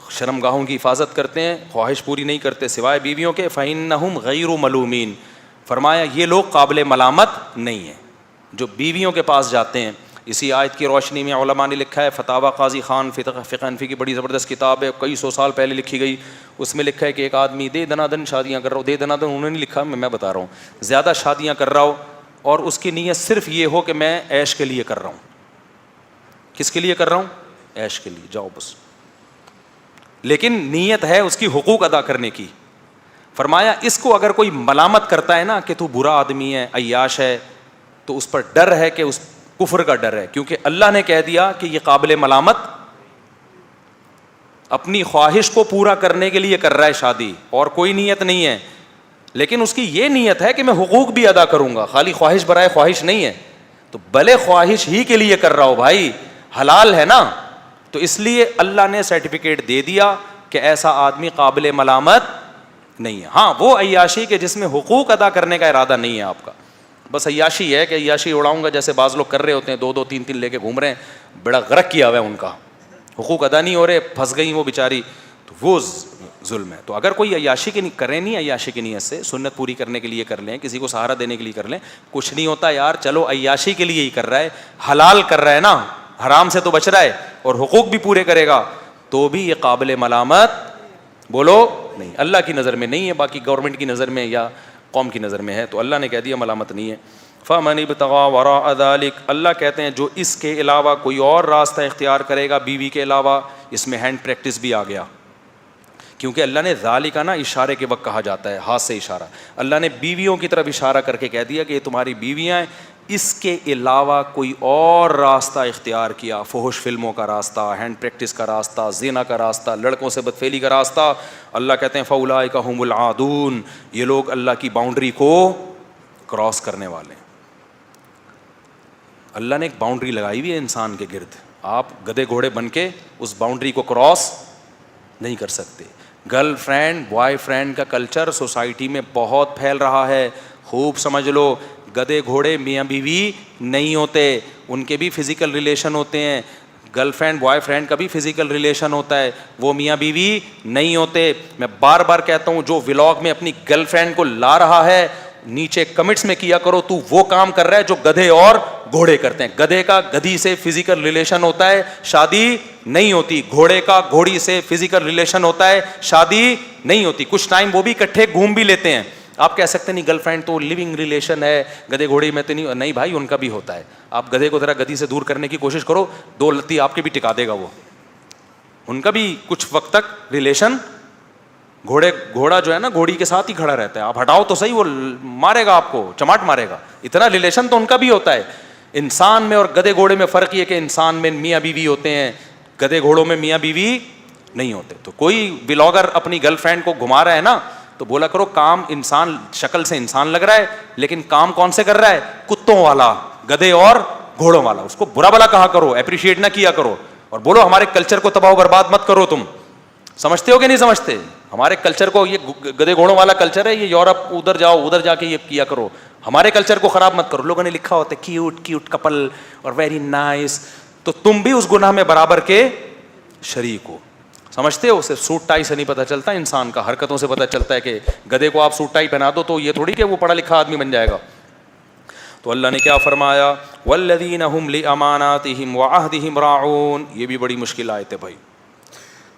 شرمگاہوں کی حفاظت کرتے ہیں, خواہش پوری نہیں کرتے سوائے بیویوں کے. فإنہم غیر ملومین, فرمایا یہ لوگ قابل ملامت نہیں ہیں. جو بیویوں کے پاس جاتے ہیں اسی آیت کی روشنی میں علماء نے لکھا ہے, فتاوی قاضی خان فقہ حنفی کی بڑی زبردست کتاب ہے, کئی سو سال پہلے لکھی گئی, اس میں لکھا ہے کہ ایک آدمی دے دنا دن شادیاں کر رہا ہو, دے دنا دن انہوں نے لکھا, میں بتا رہا ہوں, زیادہ شادیاں کر رہا ہو اور اس کی نیت صرف یہ ہو کہ میں عیش کے لیے کر رہا ہوں. کس کے لیے کر رہا ہوں؟ عیش کے لیے, جاؤ بس, لیکن نیت ہے اس کی حقوق ادا کرنے کی. فرمایا اس کو اگر کوئی ملامت کرتا ہے نا کہ تو برا آدمی ہے, عیاش ہے, تو اس پر ڈر ہے کہ اس کفر کا ڈر ہے, کیونکہ اللہ نے کہہ دیا کہ یہ قابل ملامت اپنی خواہش کو پورا کرنے کے لیے کر رہا ہے شادی, اور کوئی نیت نہیں ہے, لیکن اس کی یہ نیت ہے کہ میں حقوق بھی ادا کروں گا, خالی خواہش برائے خواہش نہیں ہے. تو بھلے خواہش ہی کے لیے کر رہا ہو بھائی, حلال ہے نا, تو اس لیے اللہ نے سرٹیفکیٹ دے دیا کہ ایسا آدمی قابل ملامت نہیں ہے. ہاں وہ عیاشی کہ جس میں حقوق ادا کرنے کا ارادہ نہیں ہے آپ کا, بس عیاشی ہے کہ عیاشی اڑاؤں گا, جیسے بعض لوگ کر رہے ہوتے ہیں, 2 3 لے کے گھوم رہے ہیں, بڑا غرق کیا ہوا ہے ان کا, حقوق ادا نہیں ہو رہے, پھنس گئی وہ بیچاری, تو وہ ظلم ہے. تو اگر کوئی عیاشی کی کرے نہیں, عیاشی کی نیت سے سنت پوری کرنے کے لیے کر لیں, کسی کو سہارا دینے کے لیے کر لیں, کچھ نہیں ہوتا یار, چلو عیاشی کے لیے ہی کر رہا ہے, حلال کر رہا ہے نا, حرام سے تو بچ رہا ہے اور حقوق بھی پورے کرے گا, تو بھی یہ قابل ملامت بولو نہیں, اللہ کی نظر میں نہیں ہے, باقی گورنمنٹ کی نظر میں یا قوم کی نظر میں ہے, تو اللہ نے کہہ دیا ملامت نہیں ہے. فَمَنِ ابْتَغَىٰ وَرَاءَ ذَلِكَ, اللہ کہتے ہیں جو اس کے علاوہ کوئی اور راستہ اختیار کرے گا بیوی کے علاوہ, اس میں ہینڈ پریکٹس بھی آ گیا, کیونکہ اللہ نے ذالک نا اشارے کے وقت کہا جاتا ہے, ہاتھ سے اشارہ, اللہ نے بیویوں کی طرف اشارہ کر کے کہہ دیا کہ یہ تمہاری بیویاں ہیں, اس کے علاوہ کوئی اور راستہ اختیار کیا, فحش فلموں کا راستہ, ہینڈ پریکٹس کا راستہ, زنا کا راستہ, لڑکوں سے بدفعلی کا راستہ, اللہ کہتے ہیں فَأُولَٰئِکَ هُمُ الْعَادُونَ, یہ لوگ اللہ کی باؤنڈری کو کراس کرنے والے ہیں. اللہ نے ایک باؤنڈری لگائی ہوئی ہے انسان کے گرد, آپ گدھے گھوڑے بن کے اس باؤنڈری کو کراس نہیں کر سکتے. گرل فرینڈ بوائے فرینڈ کا کلچر سوسائٹی میں بہت پھیل رہا ہے, خوب سمجھ لو, گدھے گھوڑے میاں بیوی نہیں ہوتے, ان کے بھی فزیکل ریلیشن ہوتے ہیں, گرل فرینڈ بوائے فرینڈ کا بھی فزیکل ریلیشن ہوتا ہے, وہ میاں بیوی نہیں ہوتے. میں بار بار کہتا ہوں, جو ولاگ میں اپنی گرل فرینڈ کو لا رہا ہے, نیچے کمنٹس میں کیا کرو تو وہ کام کر رہا ہے جو گدھے اور گھوڑے کرتے ہیں. گدھے کا گدھی سے فزیکل ریلیشن ہوتا ہے, شادی نہیں ہوتی. گھوڑے کا گھوڑی سے فزیکل ریلیشن ہوتا ہے, شادی نہیں ہوتی. کچھ ٹائم وہ بھی اکٹھے گھوم بھی لیتے ہیں. آپ کہہ سکتے نہیں گرل فرینڈ تو لیونگ ریلیشن ہے, گدھے گھوڑی میں تو نہیں بھائی, ان کا بھی ہوتا ہے. آپ گدھے کو ذرا گدھی سے دور کرنے کی کوشش کرو, 2 لتی آپ کے بھی ٹکا دے گا وہ, ان کا بھی کچھ وقت تک ریلیشن. گھوڑا جو ہے نا گھوڑی کے ساتھ ہی کھڑا رہتا ہے, آپ ہٹاؤ تو صحیح, وہ مارے گا آپ کو, چماٹ مارے گا, اتنا ریلیشن تو ان کا بھی ہوتا ہے. انسان میں اور گدھے گھوڑے میں فرق یہ کہ انسان میں میاں بیوی ہوتے ہیں, گدھے گھوڑوں میں میاں بیوی نہیں ہوتے. تو کوئی ولاگر اپنی گرل فرینڈ کو گھما رہا ہے نا, تو بولا کرو کام انسان شکل سے انسان لگ رہا ہے, لیکن کام کون سے کر رہا ہے؟ کتوں والا, گدھے اور گھوڑوں والا. اس کو برا بلا کہا کرو, اپریشیٹ نہ کیا کرو, اور بولو ہمارے کلچر کو تباہ و برباد مت کرو. تم سمجھتے ہو کہ نہیں سمجھتے ہمارے کلچر کو؟ یہ گدھے گھوڑوں والا کلچر ہے, یہ یورپ, ادھر جاؤ, ادھر جا کے یہ کیا کرو, ہمارے کلچر کو خراب مت کرو. لوگوں نے لکھا ہوتا ہے کیوٹ کیوٹ کپل اور ویری نائس, تو تم بھی اس گناہ میں برابر کے شریک ہو. سمجھتے ہو؟ صرف سوٹ ٹائی سے نہیں پتہ چلتا انسان کا, حرکتوں سے پتہ چلتا ہے کہ گدھے کو آپ سوٹ ٹائی پہنا دو تو یہ تھوڑی کہ وہ پڑھا لکھا آدمی بن جائے گا. تو اللہ نے کیا فرمایا, والذین هم لاماناتهم وعهدهم راعون, یہ بھی بڑی مشکل آیت ہے بھائی.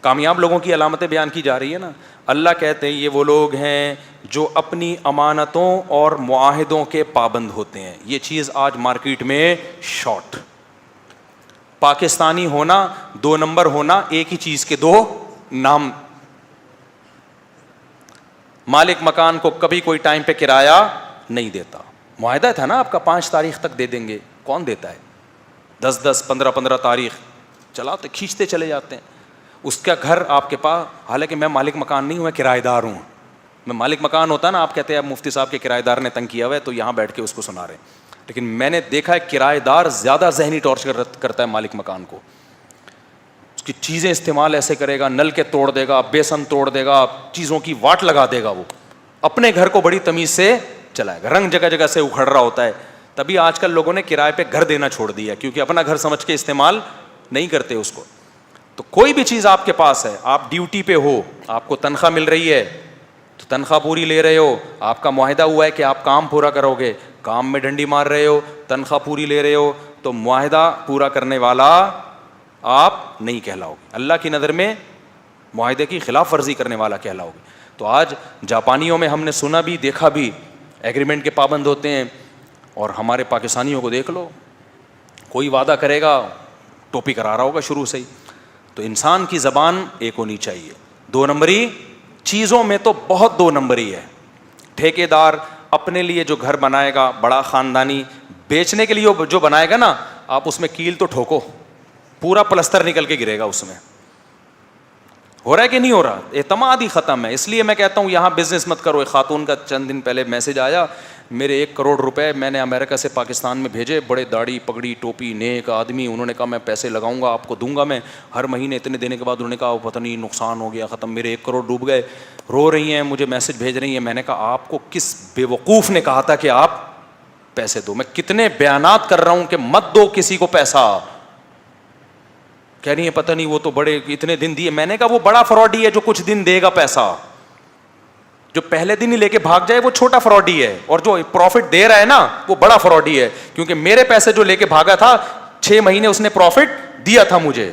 کامیاب لوگوں کی علامتیں بیان کی جا رہی ہے نا. اللہ کہتے ہیں یہ وہ لوگ ہیں جو اپنی امانتوں اور معاہدوں کے پابند ہوتے ہیں. یہ چیز آج مارکیٹ میں شارٹ, پاکستانی ہونا 2 نمبر ہونا, ایک ہی چیز کے 2 نام. مالک مکان کو کبھی کوئی ٹائم پہ کرایہ نہیں دیتا, معاہدہ تھا نا آپ کا 5 تاریخ تک دے دیں گے, کون دیتا ہے؟ 10 15 تاریخ چلاتے کھینچتے چلے جاتے ہیں. اس کا گھر آپ کے پاس, حالانکہ میں مالک مکان نہیں ہوں, میں کرایہ دار ہوں. میں مالک مکان ہوتا نا, آپ کہتے ہیں مفتی صاحب کے کرایہ دار نے تنگ کیا ہوا ہے تو یہاں بیٹھ کے اس کو سنا رہے ہیں, لیکن میں نے دیکھا ہے کرایہ دار زیادہ ذہنی ٹارچر کرتا ہے مالک مکان کو. اس کی چیزیں استعمال ایسے کرے گا, نل کے توڑ دے گا, بیسن توڑ دے گا, چیزوں کی واٹ لگا دے گا. وہ اپنے گھر کو بڑی تمیز سے چلائے گا, رنگ جگہ جگہ سے اکھڑ رہا ہوتا ہے. تبھی آج کل لوگوں نے کرائے پہ گھر دینا چھوڑ دیا, کیونکہ اپنا گھر سمجھ کے استعمال نہیں کرتے اس کو. تو کوئی بھی چیز آپ کے پاس ہے, آپ ڈیوٹی پہ ہو, آپ کو تنخواہ مل رہی ہے تو تنخواہ پوری لے رہے ہو, آپ کا معاہدہ ہوا ہے کہ آپ کام پورا کرو گے, کام میں ڈنڈی مار رہے ہو, تنخواہ پوری لے رہے ہو, تو معاہدہ پورا کرنے والا آپ نہیں کہلاؤ گے, اللہ کی نظر میں معاہدے کی خلاف ورزی کرنے والا کہلاؤ گے. تو آج جاپانیوں میں ہم نے سنا بھی دیکھا بھی, ایگریمنٹ کے پابند ہوتے ہیں, اور ہمارے پاکستانیوں کو دیکھ لو, کوئی وعدہ کرے گا ٹوپی کرا رہا ہوگا شروع سے ہی. تو انسان کی زبان ایک ہونی چاہیے. 2 نمبری چیزوں میں تو بہت 2 نمبری ہے. ٹھیکیدار اپنے لیے جو گھر بنائے گا بڑا خاندانی, بیچنے کے لیے جو بنائے گا نا, آپ اس میں کیل تو ٹھوکو, پورا پلستر نکل کے گرے گا اس میں. ہو رہا ہے کہ نہیں ہو رہا؟ اعتماد ہی ختم ہے. اس لیے میں کہتا ہوں یہاں بزنس مت کرو. ایک خاتون کا چند دن پہلے میسج آیا, میرے 1 کروڑ روپے میں نے امریکہ سے پاکستان میں بھیجے, بڑے داڑھی پگڑی ٹوپی نیک آدمی, انہوں نے کہا میں پیسے لگاؤں گا آپ کو دوں گا میں ہر مہینے اتنے دینے کے بعد انہوں نے کہا پتہ نہیں نقصان ہو گیا ختم, میرے 1 کروڑ ڈوب گئے. رو رہی ہیں, مجھے میسج بھیج رہی ہیں. میں نے کہا آپ کو کس بے وقوف نے کہا تھا کہ آپ پیسے دو؟ میں کتنے بیانات کر رہا ہوں کہ مت دو کسی کو پیسہ. کہہ رہی ہے پتہ نہیں وہ تو بڑے اتنے دن دیے. میں نے کہا وہ بڑا فراڈی ہے جو کچھ دن دے گا پیسہ, جو پہلے دن ہی لے کے بھاگ جائے وہ چھوٹا فراڈی ہے, اور جو پروفٹ دے رہا ہے نا وہ بڑا فراڈی ہے. کیونکہ میرے پیسے جو لے کے بھاگا تھا 6 مہینے اس نے پروفٹ دیا تھا مجھے,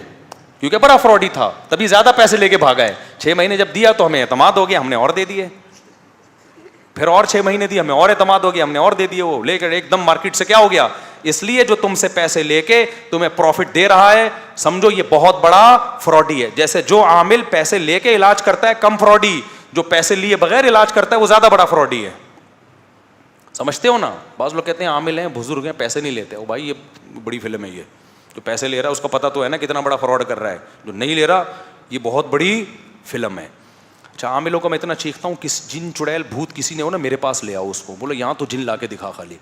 کیونکہ بڑا فراڈی تھا تبھی زیادہ پیسے لے کے بھاگا ہے. 6 مہینے جب دیا تو ہمیں اعتماد ہو گیا, ہم نے اور دے دیے. پھر اور 6 مہینے دیے, ہمیں اور اعتماد ہو گیا, ہم نے اور دے دیے. وہ لے کر ایک دم مارکیٹ سے کیا ہو گیا. اس لیے جو تم سے پیسے لے کے تمہیں پروفٹ دے رہا ہے سمجھو یہ بہت بڑا فراڈی ہے. جیسے جو عامل پیسے لے کے علاج کرتا ہے کم فراڈی, جو پیسے لیے بغیر علاج کرتا ہے وہ زیادہ بڑا فراڈی ہے. سمجھتے ہو نا؟ بعض لوگ کہتے ہیں عامل ہیں بزرگ ہیں پیسے نہیں لیتے. او بھائی یہ بڑی فلم ہے, یہ جو پیسے لے رہا ہے اس کو پتہ تو ہے نا کتنا بڑا فراڈ کر رہا ہے. جو نہیں لے رہا یہ بہت بڑی فلم ہے. اچھا عاملوں کو میں اتنا چیختا ہوں, کس جن چڑیل بھوت کسی نے ہو نا میرے پاس لے آؤ اس کو, بولو یہاں تو جن لا کے دکھا خالی.